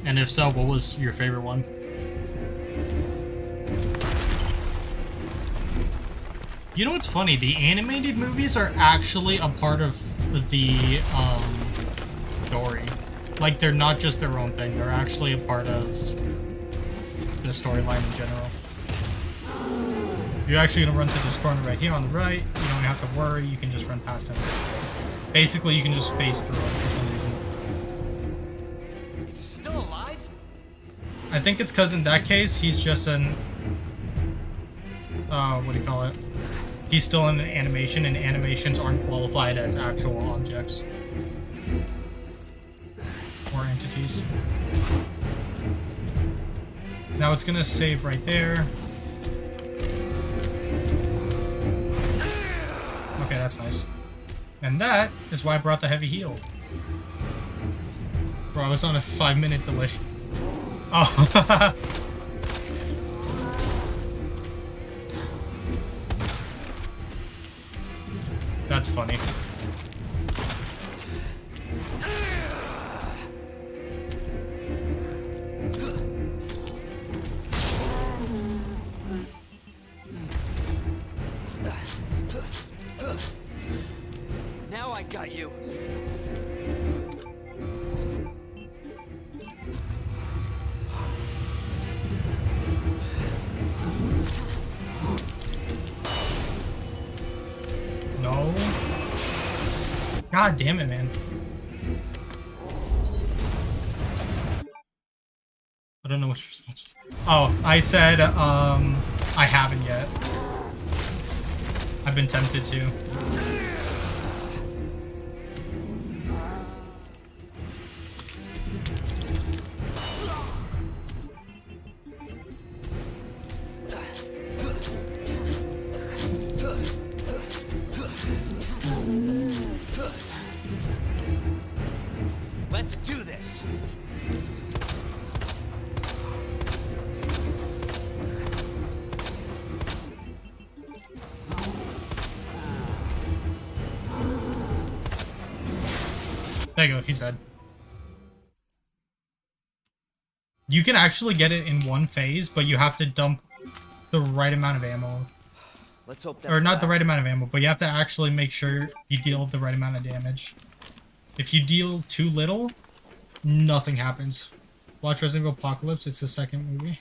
And if so, what was your favorite one? You know what's funny? The animated movies are actually a part of the story. Like, they're not just their own thing. They're actually a part of the storyline in general. You're actually going to run to this corner right here on the right. You don't have to worry. You can just run past him. Basically, you can just phase through it for some reason. It's still alive? I think it's because in that case, he's just an... what do you call it? He's still in an animation, and animations aren't qualified as actual objects. Or entities. Now it's gonna save right there. Okay, that's nice. And that is why I brought the heavy heal. Bro, I was on a 5-minute delay. Oh. That's funny. I got you. No. God damn it, man. I don't know what you're supposed to. Oh, I said, I haven't yet. I've been tempted to. Let's do this. There you go, he's dead. You can actually get it in one phase, but you have to dump the right amount of ammo. Let's hope that's Or not the right amount of ammo, but you have to actually make sure you deal the right amount of damage. If you deal too little, nothing happens. Watch Resident Evil Apocalypse, it's the second movie.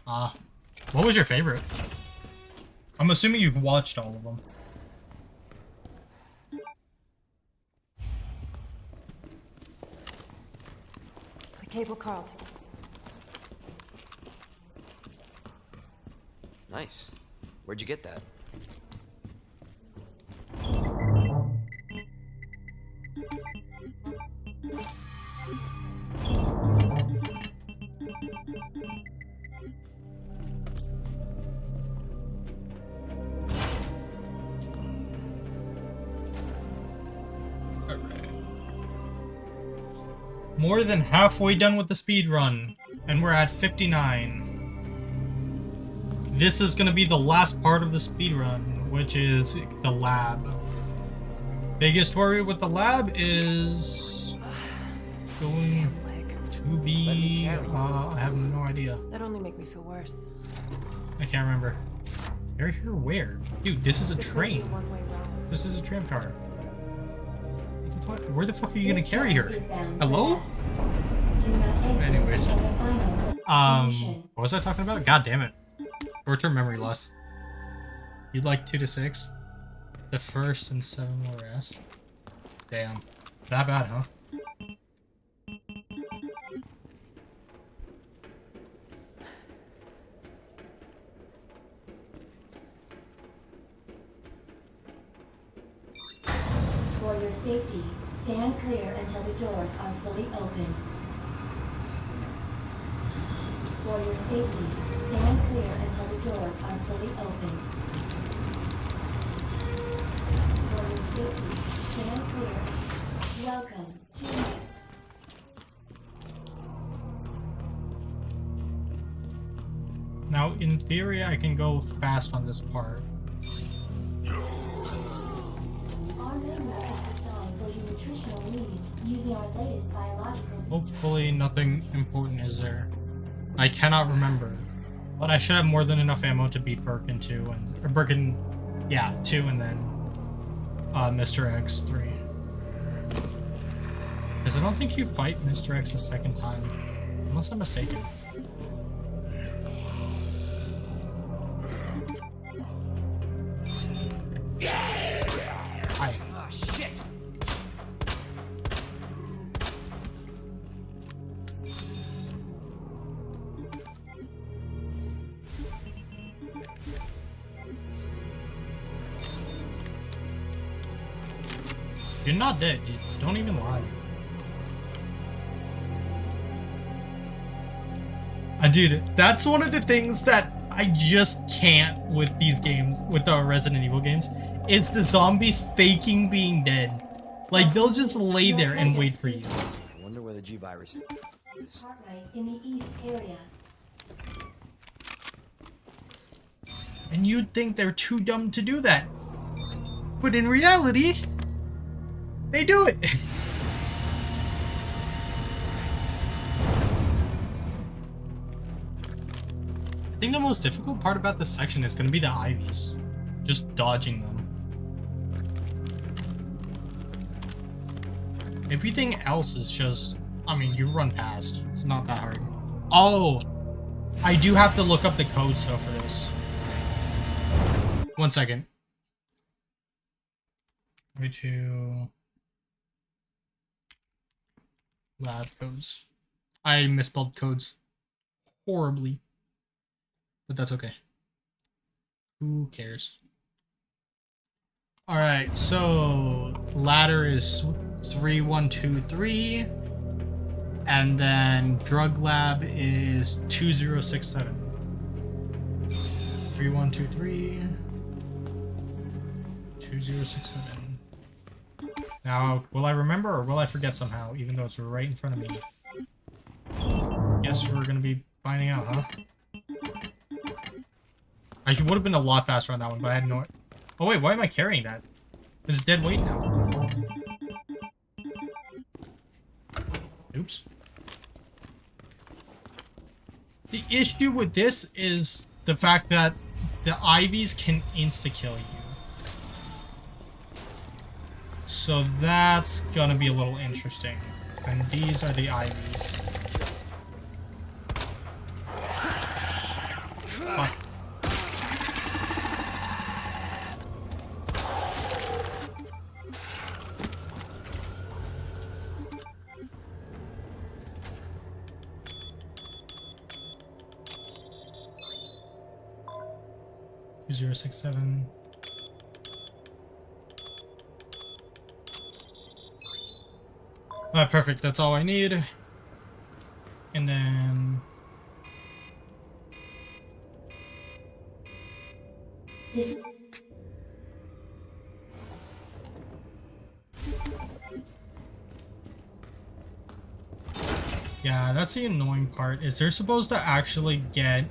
What was your favorite? I'm assuming you've watched all of them. The cable Carlton. Nice. Where'd you get that? More than halfway done with the speed run, and we're at 59. This is gonna be the last part of the speed run, which is the lab. Biggest worry with the lab is going to be, I have no idea. That only make me feel worse. I can't remember. Carry her where? Dude, this is a This may be train. a one-way route. This is a tram car. Where the fuck are you gonna This carry train her? is bound Hello? west. Do not exit Anyways. until the final destination. What was I talking about? God damn it. Short-term memory loss. You'd like 2 to 6? The first and 7 more rest. Damn. That bad, huh? For your safety, stand clear until the doors are fully open. For your safety, stand clear until the doors are fully open. For your safety, stand clear. Welcome to West. Now, in theory, I can go fast on this part. Our menu is designed for your nutritional needs using our latest biological. Hopefully nothing important is there. I cannot remember. But I should have more than enough ammo to beat Birkin 2 and... Or Birkin... Yeah, 2 and then... Mr. X 3. Because I don't think you fight Mr. X a second time. Unless I'm mistaken. Hi. Ah, shit! You're not dead, dude. Don't even lie. Dude, that's one of the things that I just can't with these games, with the Resident Evil games, is the zombies faking being dead. Like, they'll just lay there and wait for you. I wonder where the G-Virus is. Cartwright in the east area. And you'd think they're too dumb to do that. But in reality, they do it. I think the most difficult part about this section is going to be the Ivies. Just dodging them. Everything else is just, I mean, you run past. It's not that hard. Oh, I do have to look up the codes though for this. 1 second. RE2 lab codes. I misspelled codes horribly, but that's okay. Who cares? All right, so ladder is 3123, and then drug lab is 2067. 3123 2067. Now, will I remember or will I forget somehow, even though it's right in front of me? Guess we're gonna be finding out, huh? I would have been a lot faster on that one, but I had no... Oh wait, why am I carrying that? It's dead weight now. Oops. The issue with this is the fact that the IVs can insta-kill you. So that's gonna be a little interesting. And these are the IVs. Fuck. Two 067. Alright, perfect. That's all I need. And then... Dis- Yeah, that's the annoying part. Is they're supposed to actually get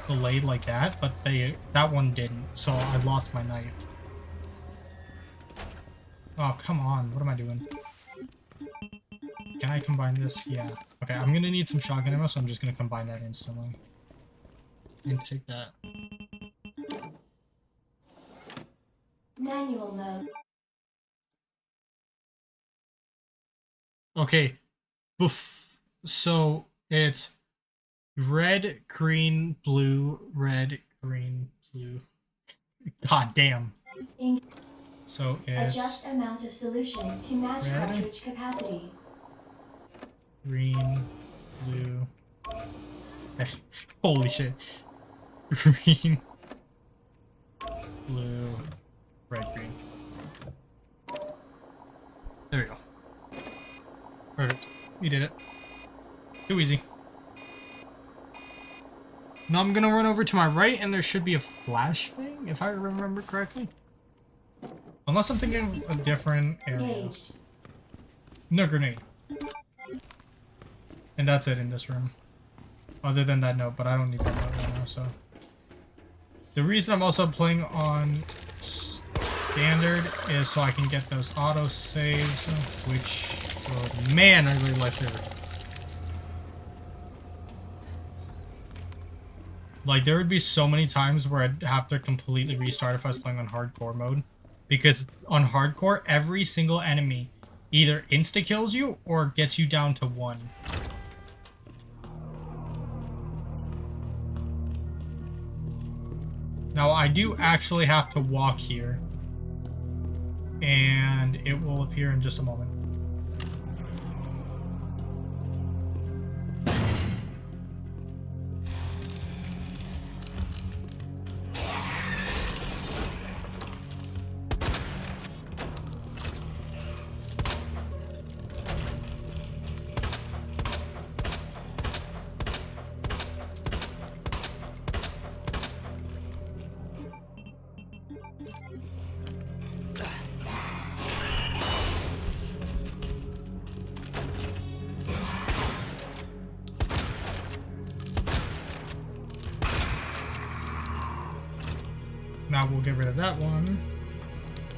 delayed like that, but that one didn't. So I lost my knife. Oh, come on. What am I doing? Can I combine this? Yeah. Okay, I'm gonna need some shotgun ammo, so I'm just gonna combine that instantly. And take that. Manual mode. Okay. So it's red, green, blue, red, green, blue. God damn. In- So it's Adjust amount of solution to match red, cartridge capacity. green, blue. Holy shit. Green, blue, red, green. There we go. Perfect. We did it. Too easy. Now I'm gonna run over to my right and there should be a flashbang, if I remember correctly. Unless I'm thinking of a different area. Engaged. No grenade. And that's it in this room. Other than that note, but I don't need that note right now, so. The reason I'm also playing on standard is so I can get those auto saves, which, oh, man, I really like it. Like, there would be so many times where I'd have to completely restart if I was playing on hardcore mode. Because on hardcore, every single enemy either insta-kills you or gets you down to 1. Now, I do actually have to walk here. And it will appear in just a moment. Now we'll get rid of that one.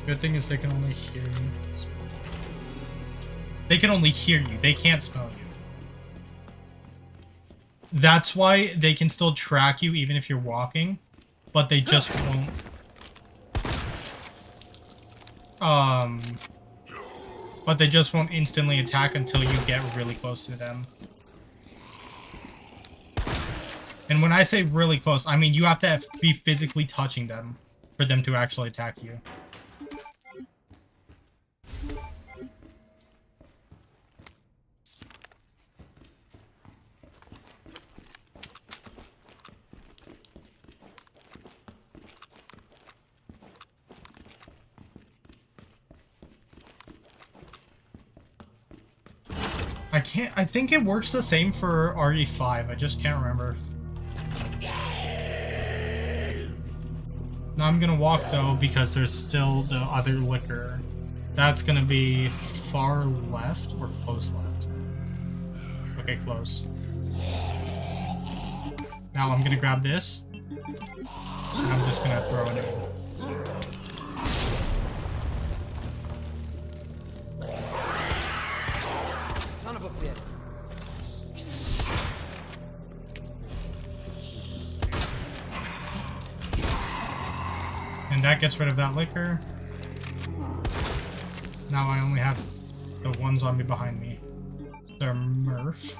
Good thing is they can only hear you. They can only hear you. They can't smell you. That's why they can still track you even if you're walking, but they just won't. But they just won't instantly attack until you get really close to them. And when I say really close, I mean you have to be physically touching them for them to actually attack you. I think it works the same for RE5. I just can't remember. Now I'm gonna walk though because there's still the other liquor. That's gonna be far left or close left. Okay, close. Now I'm gonna grab this. And I'm just gonna throw it in. Son of a bitch. And that gets rid of that liquor. Now I only have the one zombie behind me. The Murph.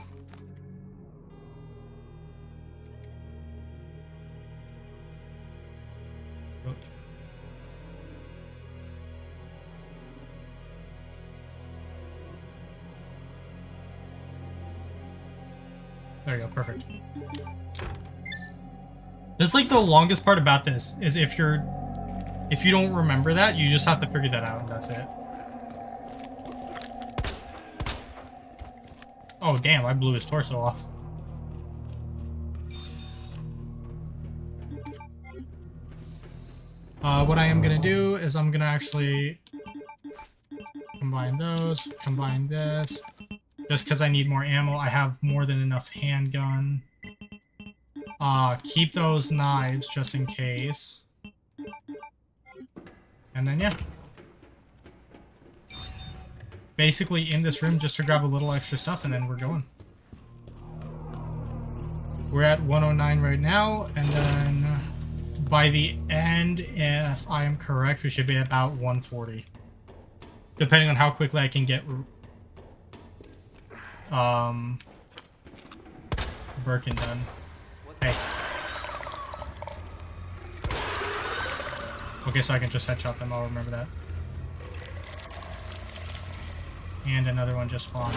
There you go, perfect. This is like the longest part about this is if you don't remember that, you just have to figure that out and that's it. Oh damn, I blew his torso off. What I am gonna do is I'm gonna actually combine those, combine this. Just because I need more ammo, I have more than enough handgun. Keep those knives just in case. And then, yeah. Basically in this room just to grab a little extra stuff and then we're going. We're at 109 right now, and then by the end, if I am correct, we should be at about 140. Depending on how quickly I can get Birkin done. Hey. Okay, so I can just headshot them, I'll remember that. And another one just spawned.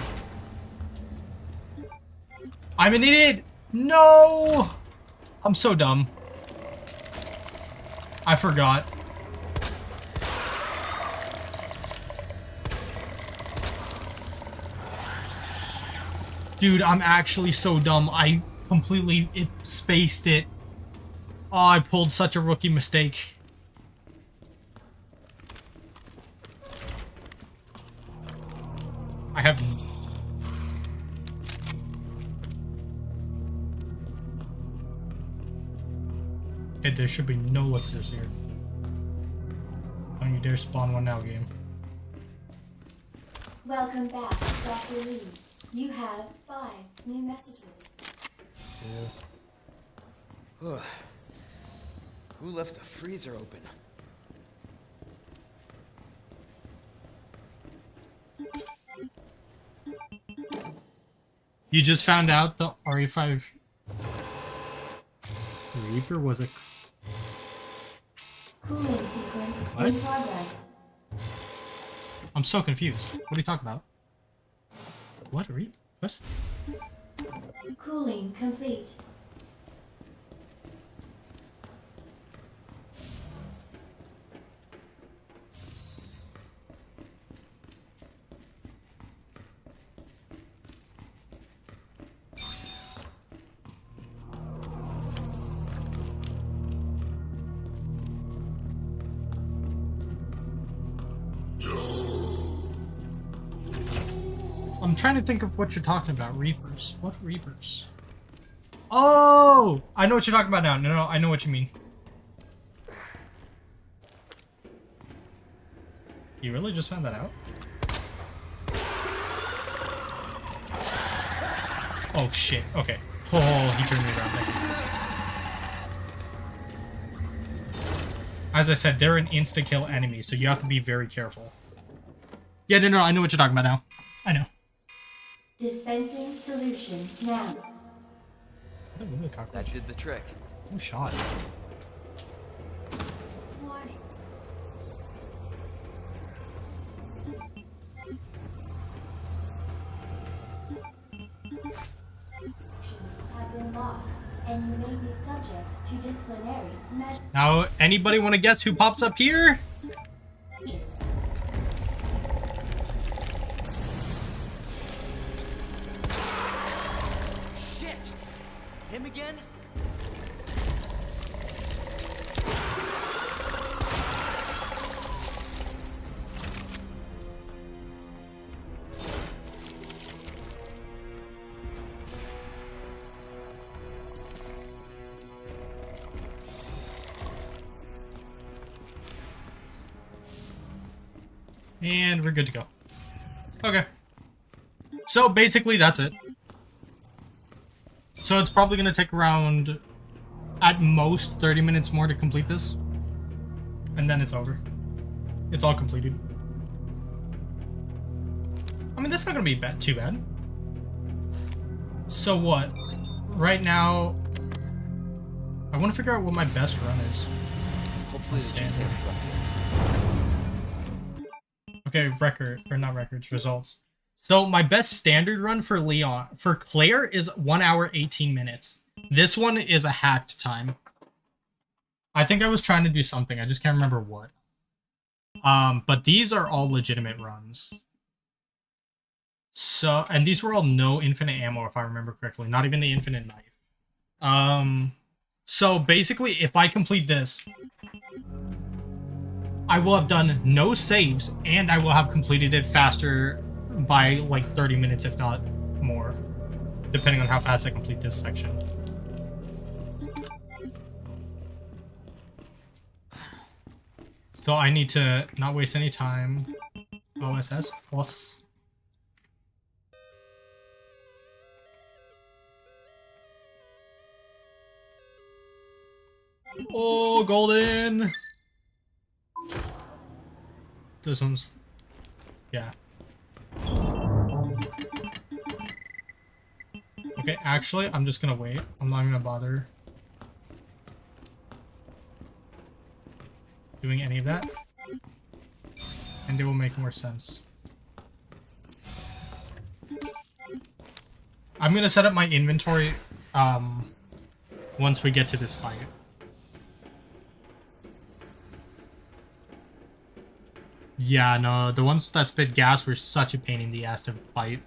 I'm an idiot! No! I'm so dumb. I forgot. Dude, I'm actually so dumb. I completely spaced it. Oh, I pulled such a rookie mistake. I have... Okay, there should be no lifters here. Don't you dare spawn one now, game. Welcome back, Dr. Lee. You have 5 new messages. Ugh. Who left the freezer open? You just found out the RE5 Reaper was a... Cooling sequence What? in progress. I'm so confused. What are you talking about? What? Reaper? What? Cooling complete. I'm trying to think of what you're talking about. Reapers. What Reapers? Oh! I know what you're talking about now. No, I know what you mean. You really just found that out? Oh shit. Okay. Oh, he turned me around. Thank you. As I said, they're an insta-kill enemy, so you have to be very careful. Yeah, no, I know what you're talking about now. I know. Dispensing solution now. That did the trick. Oh, shot. Warning. Have been locked, and you may be subject to disciplinary measures. Now, anybody want to guess who pops up here? Shit! Him again? And we're good to go. Okay. So basically that's it. So it's probably going to take around, at most, 30 minutes more to complete this. And then it's over. It's all completed. I mean, that's not going to be too bad. So what? Right now, I want to figure out what my best run is. Hopefully the Standard. G-Sam is up here. Okay, not records, results. So my best standard run for Claire is 1 hour, 18 minutes. This one is a hacked time. I think I was trying to do something. I just can't remember what. But these are all legitimate runs. So, and these were all no infinite ammo, if I remember correctly. Not even the infinite knife. So basically, if I complete this, I will have done no saves, and I will have completed it faster by like 30 minutes, if not more, depending on how fast I complete this section. So I need to not waste any time. OSS plus. Oh, golden! This one's... yeah. Okay, actually, I'm just gonna wait. I'm not gonna bother doing any of that. And it will make more sense. I'm gonna set up my inventory, once we get to this fight. Yeah, no, the ones that spit gas were such a pain in the ass to fight.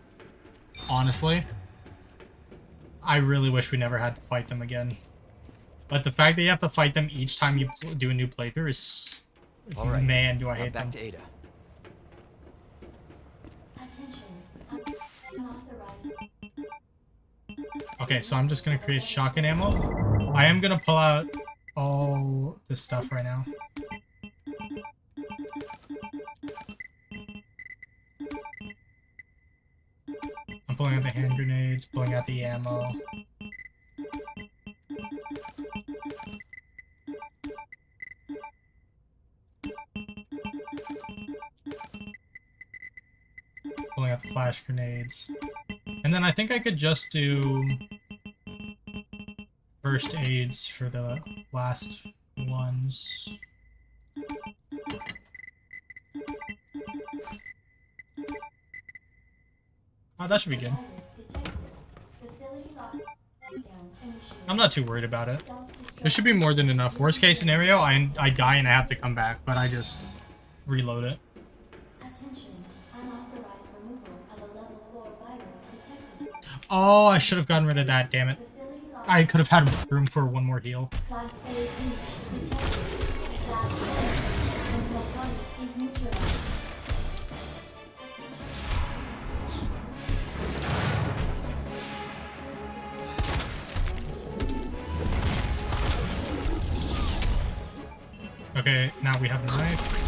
Honestly. I really wish we never had to fight them again. But the fact that you have to fight them each time you do a new playthrough is... All right. Man, do I Now hate them. back to Ada. Attention. Unauthorized. Okay, so I'm just gonna create shotgun ammo. I am gonna pull out all this stuff right now. I'm pulling out the hand grenades, pulling out the ammo. Pulling out the flash grenades. And then I think I could just do first aids for the last ones. Oh, that should be good. I'm not too worried about it. There should be more than enough. Worst case scenario, I die and I have to come back, but I just reload it. Attention. Unauthorized removal of a level 4 virus detected. Oh, I should have gotten rid of that, damn it. Facility locked. I could have had room for one more heal. Class A breach detected. Lab until target is neutralized. Okay, now we have a knife.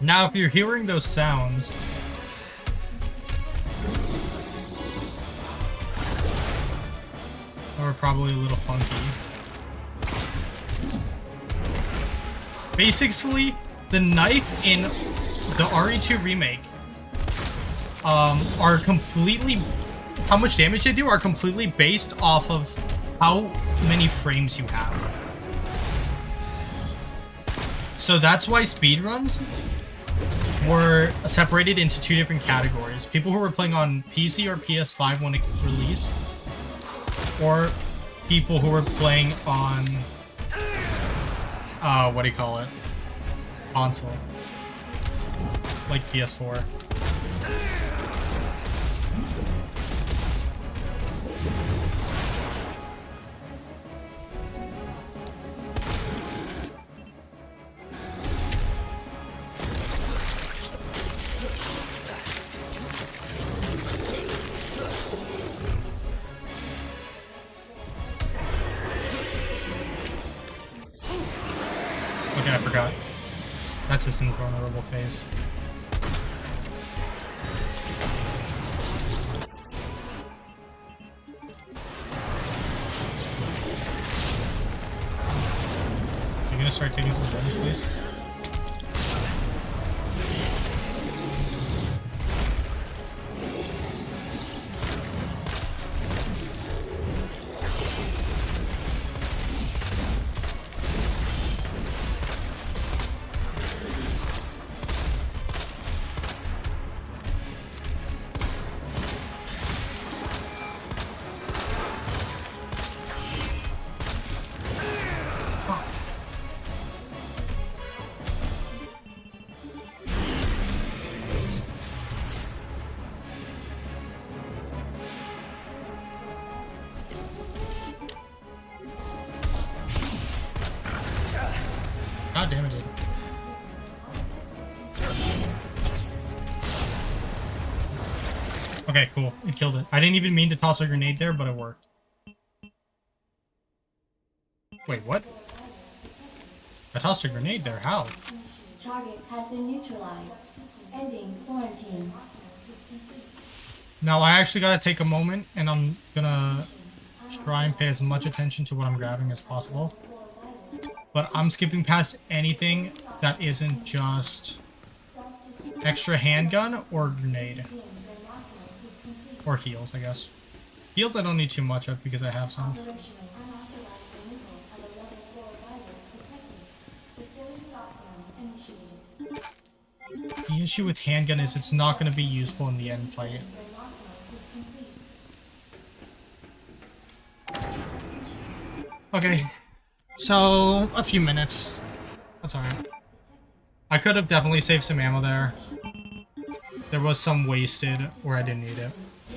Now, if you're hearing those sounds, or probably a little funky. Basically, the knife in the RE2 remake are completely, how much damage they do are completely based off of how many frames you have. So that's why speedruns were separated into two different categories. People who were playing on PC or PS5 when it released, or people who were playing on, what do you call it? Console. Like PS4. Okay, I forgot. That's his invulnerable phase. You gonna start taking some damage, please? God damn it, dude. Okay, cool. It killed it. I didn't even mean to toss a grenade there, but it worked. Wait, what? I tossed a grenade there. How? Target has been neutralized. Ending quarantine. Now, I actually gotta take a moment, and I'm gonna try and pay as much attention to what I'm grabbing as possible. But I'm skipping past anything that isn't just extra handgun or grenade. Or heals, I guess. Heals I don't need too much of because I have some. Operational unauthorized removal of a level 4 virus detected. Facility lockdown initiated. The issue with handgun is it's not going to be useful in the end fight. Okay, so a few minutes. That's alright. I could have definitely saved some ammo there. There was some wasted where I didn't need it,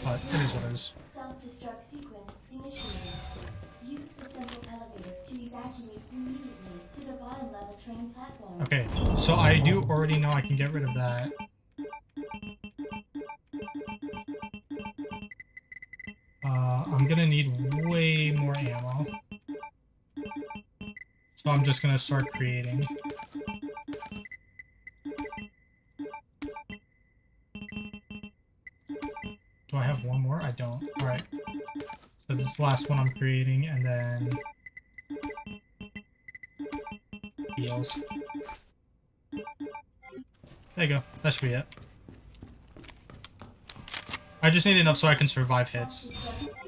but it is what it is. Self-destruct sequence initiated. Use the central elevator to evacuate immediately to the bottom level train platform. Okay, so I do already know I can get rid of that. I'm gonna need way more ammo. So I'm just gonna start creating. Do I have one more? I don't. Alright. So this is the last one I'm creating, and then heals. There you go. That should be it. I just need enough so I can survive hits.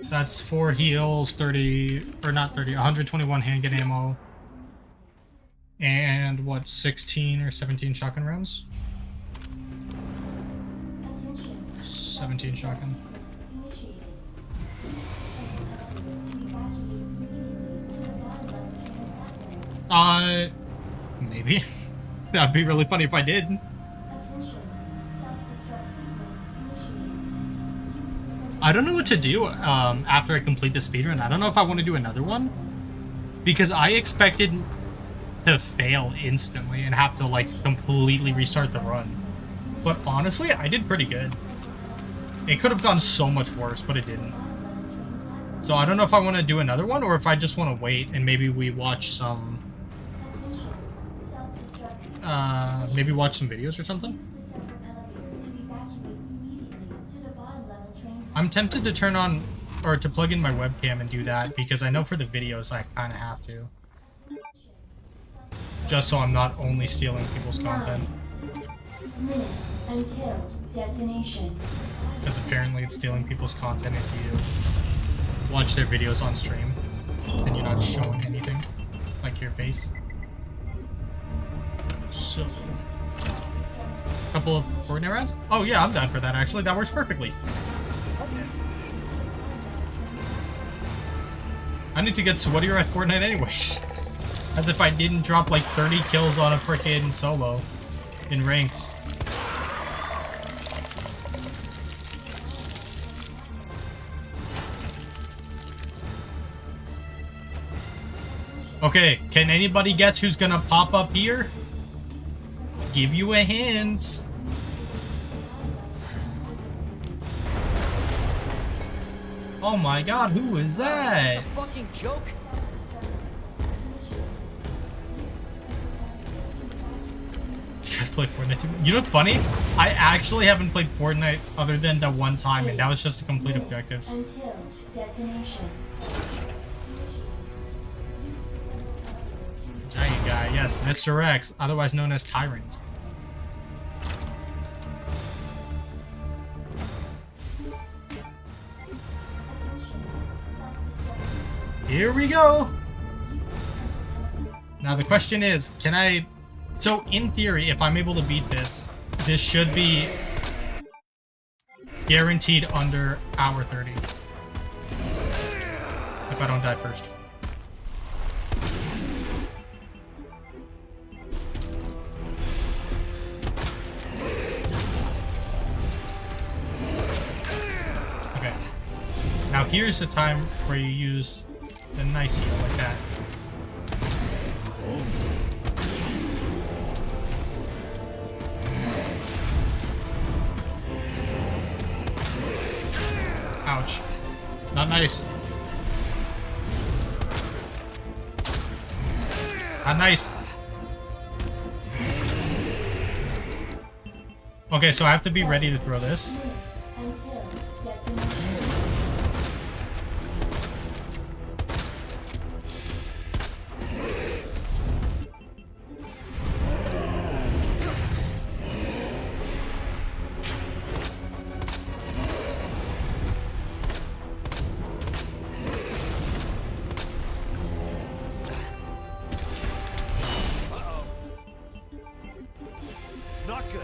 That's 4 heals, 30, or not 30, 121 handgun ammo. And what, 16 or 17 shotgun rounds? 17 shotgun. Maybe. That'd be really funny if I did. I don't know what to do after I complete the speedrun. I don't know if I want to do another one. Because I expected to fail instantly and have to, like, completely restart the run. But honestly, I did pretty good. It could have gone so much worse, but it didn't. So I don't know if I want to do another one or if I just want to wait and maybe we watch some maybe watch some videos or something. Use the central elevator to evacuate immediately to the bottom level train. I'm tempted to turn on or to plug in my webcam and do that because I know for the videos I kind of have to. Just so I'm not only stealing people's content. 9 minutes until detonation. Because apparently it's stealing people's content if you watch their videos on stream and you're not showing anything. Like your face. So, couple of Fortnite rounds? Oh yeah, I'm down for that actually. That works perfectly. I need to get sweatier at Fortnite anyways. As if I didn't drop like 30 kills on a freaking solo in ranks. Okay, can anybody guess who's gonna pop up here? I'll give you a hint. Oh my god, who is that? It's a fucking joke. You guys play Fortnite too? You know what's funny? I actually haven't played Fortnite other than that one time, and that was just to complete objectives. Until detonation. Giant guy, yes, Mr. X, otherwise known as Tyrant. Here we go! Now the question is, can I... So, in theory, if I'm able to beat this, this should be guaranteed under hour 30. If I don't die first. Okay. Now here's the time where you use the nice heal like that. Ouch. Not nice. Not nice. Okay, so I have to be ready to throw this. Until detonation. Not good.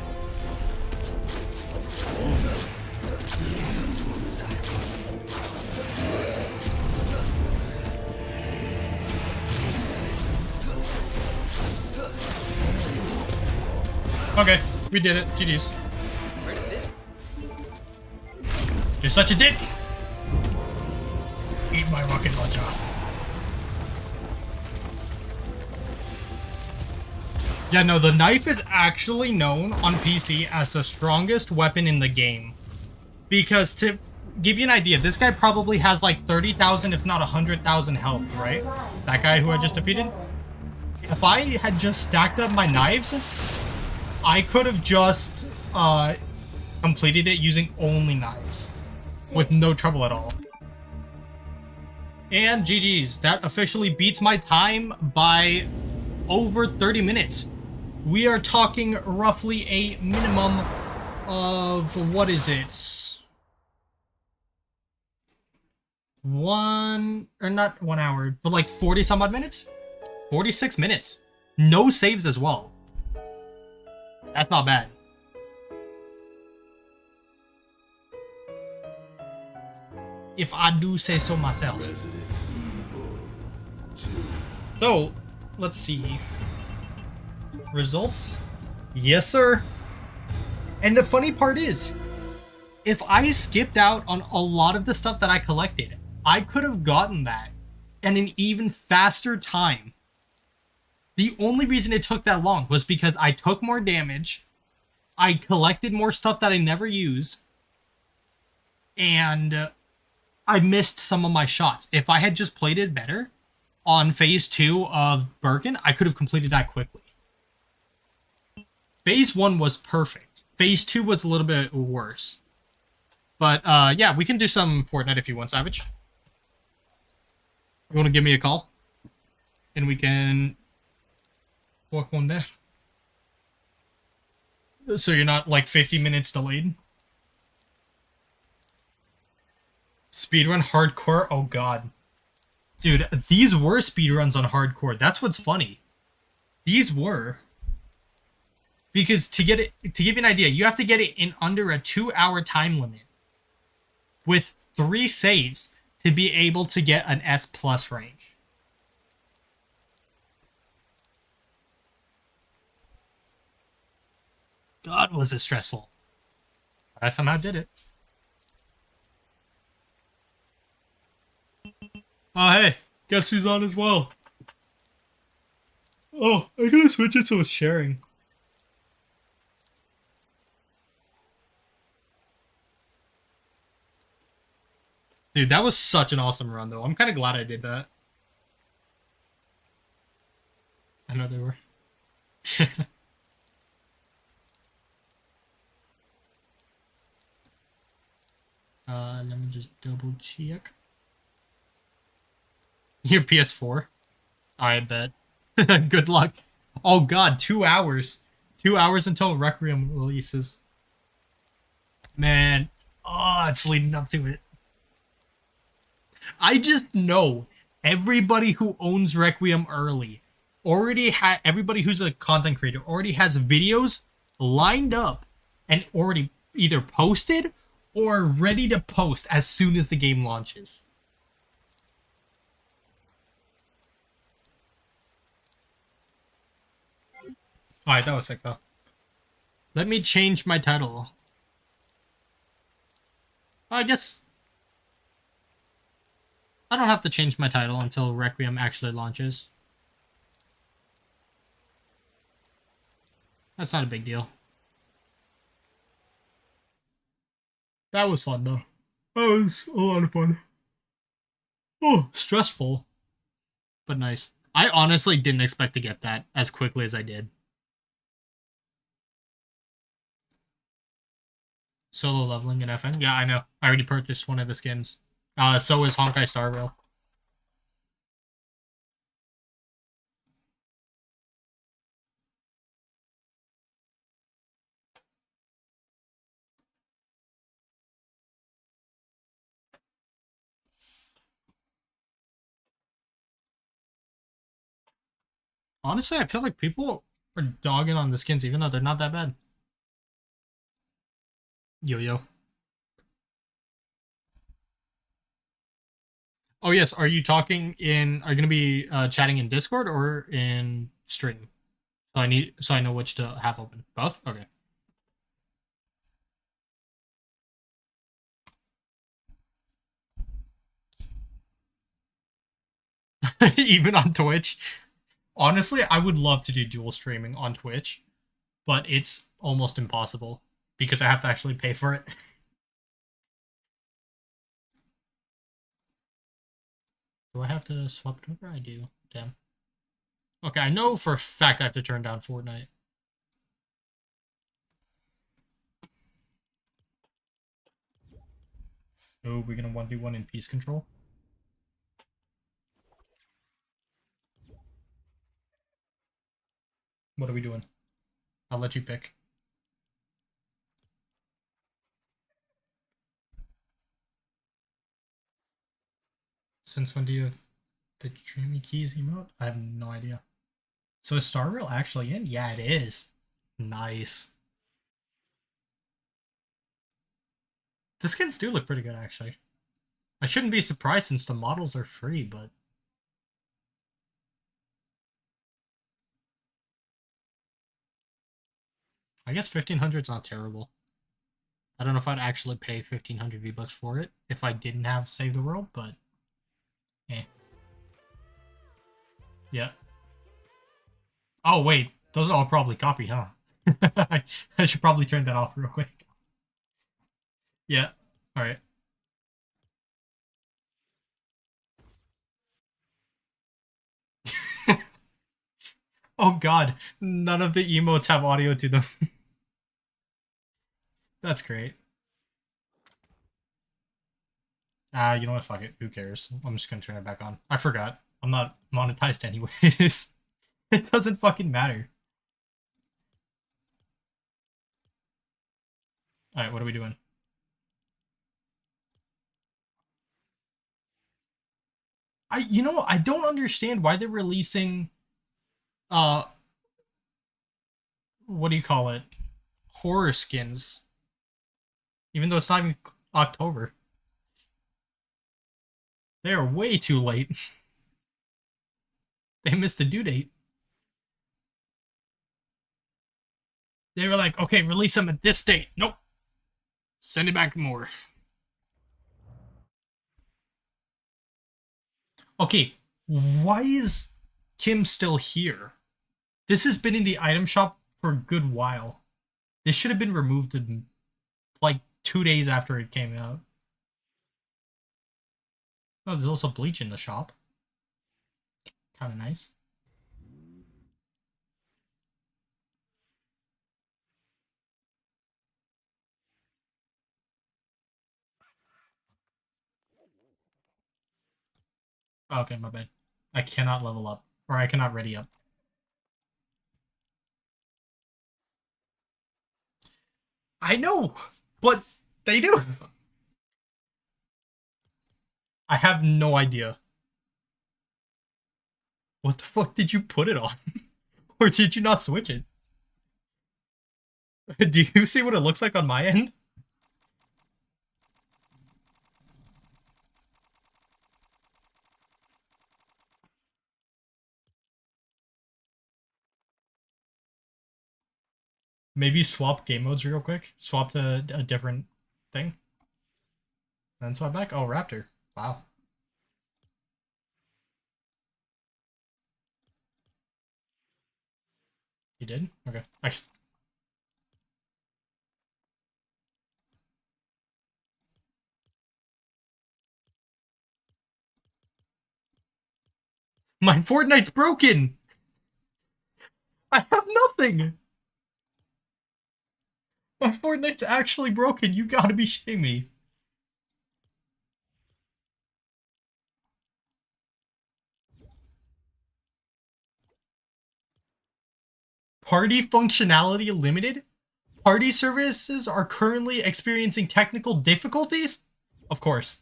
Okay, we did it. GG's. Where did this? You're such a dick! Eat my rocket launcher. Yeah, no, the knife is actually known on PC as the strongest weapon in the game. Because to give you an idea, this guy probably has like 30,000 if not 100,000 health, right? That guy who I just defeated? If I had just stacked up my knives, I could have just completed it using only knives. With no trouble at all. And GG's, that officially beats my time by over 30 minutes. We are talking roughly a minimum of, what is it? Not 1 hour, but like 40 some odd minutes? 46 minutes. No saves as well. That's not bad. If I do say so myself. So, let's see. Results? Yes, sir. And the funny part is, if I skipped out on a lot of the stuff that I collected, I could have gotten that in an even faster time. The only reason it took that long was because I took more damage, I collected more stuff that I never used, and I missed some of my shots. If I had just played it better on phase 2 of Birkin, I could have completed that quickly. Phase 1 was perfect. Phase 2 was a little bit worse. But, yeah, we can do some Fortnite if you want, Savage. You want to give me a call? And we can work on that. So you're not, like, 50 minutes delayed? Speedrun hardcore? Oh, God. Dude, these were speedruns on hardcore. That's what's funny. These were. Because to get it, to give you an idea, you have to get it in under a 2-hour time limit. With 3 saves to be able to get an S+ rank. God, was it stressful. I somehow did it. Oh, hey. Guess who's on as well? Oh, I gotta switch it so it's sharing. Dude, that was such an awesome run, though. I'm kind of glad I did that. I know they were. Let me just double check. Your PS4? I bet. Good luck. Oh god, 2 hours. 2 hours until Requiem releases. Man. Oh, it's leading up to it. I just know everybody who owns Requiem early already had, everybody who's a content creator already has videos lined up and already either posted or ready to post as soon as the game launches. Alright, that was sick though. Let me change my title. I guess I don't have to change my title until Requiem actually launches. That's not a big deal. That was fun though. That was a lot of fun. Oh, stressful, but nice. I honestly didn't expect to get that as quickly as I did. Solo leveling in FN? Yeah, I know. I already purchased one of the skins. So is Honkai Star Rail. Honestly, I feel like people are dogging on the skins even though they're not that bad. Yo-yo. Oh yes, are you talking in? Are you gonna be chatting in Discord or in stream? So I know which to have open. Both. Okay. Even on Twitch. Honestly, I would love to do dual streaming on Twitch, but it's almost impossible because I have to actually pay for it. Do I have to swap it over? I do. Damn. Okay, I know for a fact I have to turn down Fortnite. Oh, we're gonna 1v1 in peace control? What are we doing? I'll let you pick. Since when do you have the Dreamy Keys emote? I have no idea. So is Star Rail actually in? Yeah, it is. Nice. The skins do look pretty good, actually. I shouldn't be surprised since the models are free, but... I guess 1500 is not terrible. I don't know if I'd actually pay 1500 V-Bucks for it if I didn't have Save the World, but... Eh. Yeah. Oh, wait. Those are all probably copy, huh? I should probably turn that off real quick. Yeah. Alright. Oh god, none of the emotes have audio to them. That's great. Ah, you know what? Fuck it. Who cares? I'm just gonna turn it back on. I forgot. I'm not monetized anyways. It doesn't fucking matter. Alright, what are we doing? I don't understand why they're releasing uh what do you call it? Horror skins. Even though it's not even October. They are way too late. They missed the due date. They were like, okay, release them at this date. Nope. Send it back more. Okay, why is Kim still here? This has been in the item shop for a good while. This should have been removed in like 2 days after it came out. Oh, there's also bleach in the shop. Kind of nice. Oh, okay, my bad. I cannot level up. Or I cannot ready up. I know, but they do. I have no idea. What the fuck did you put it on? Or did you not switch it? Do you see what it looks like on my end? Maybe swap game modes real quick. Swap to a different thing. Then swap back. Oh, Raptor. Wow. You did? Okay. My Fortnite's broken! I have nothing! My Fortnite's actually broken. You gotta be shitting me. Party functionality limited? Party services are currently experiencing technical difficulties? Of course.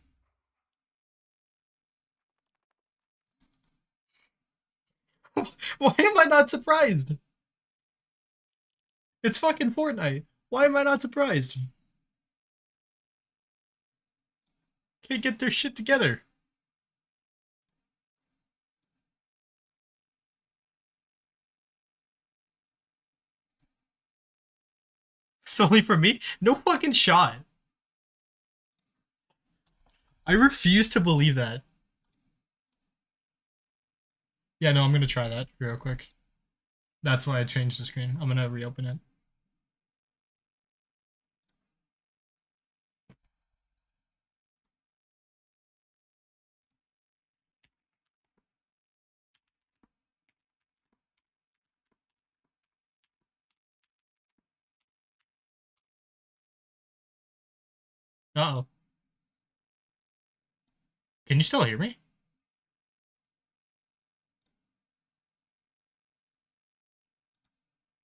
Why am I not surprised? It's fucking Fortnite. Why am I not surprised? Can't get their shit together. It's only for me? No fucking shot. I refuse to believe that. Yeah, no, I'm gonna try that real quick. That's why I changed the screen. I'm gonna reopen it. Uh-oh. Can you still hear me?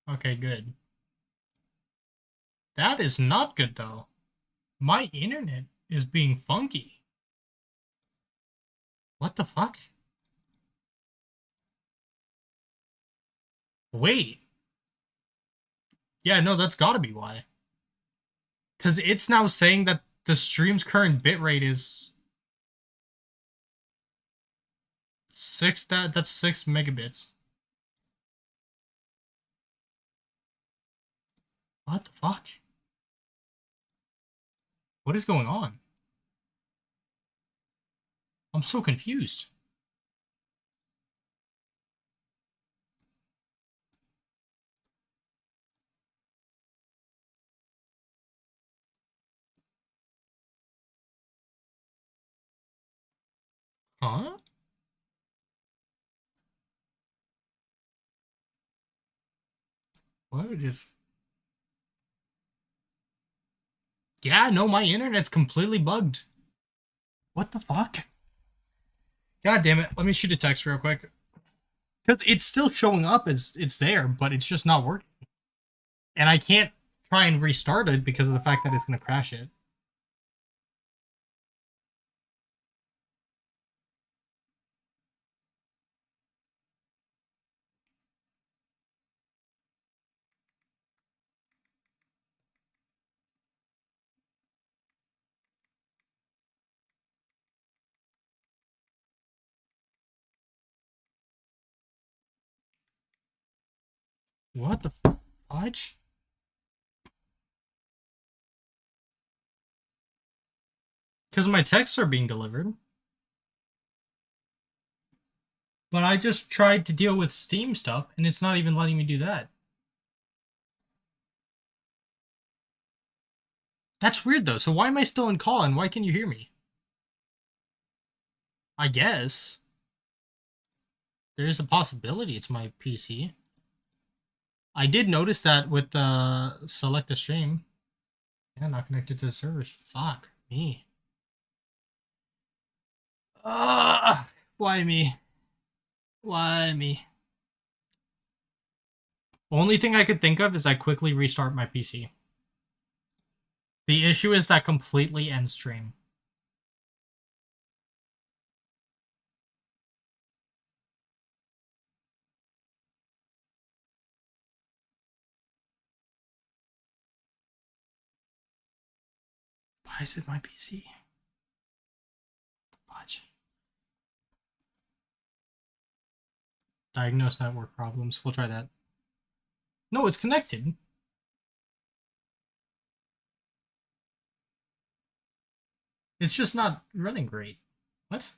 Okay, good. That is not good, though. My internet is being funky. What the fuck? Wait. Yeah, no, that's gotta be why. Because it's now saying that the stream's current bitrate is that's 6 megabits. What the fuck? What is going on? I'm so confused. Huh? What is... Yeah, no, my internet's completely bugged. What the fuck? God damn it. Let me shoot a text real quick. Because it's still showing up as it's there, but it's just not working. And I can't try and restart it because of the fact that it's going to crash it. What the fudge? Because my texts are being delivered. But I just tried to deal with Steam stuff, and it's not even letting me do that. That's weird, though. So why am I still in call, and why can you hear me? I guess. There's a possibility it's my PC. I did notice that with the select a stream. Yeah, not connected to the servers. Fuck me. Why me? Why me? Only thing I could think of is I quickly restart my PC. The issue is that completely ends stream. Why is it my PC? Watch. Diagnose network problems. We'll try that. No, it's connected. It's just not running great. What?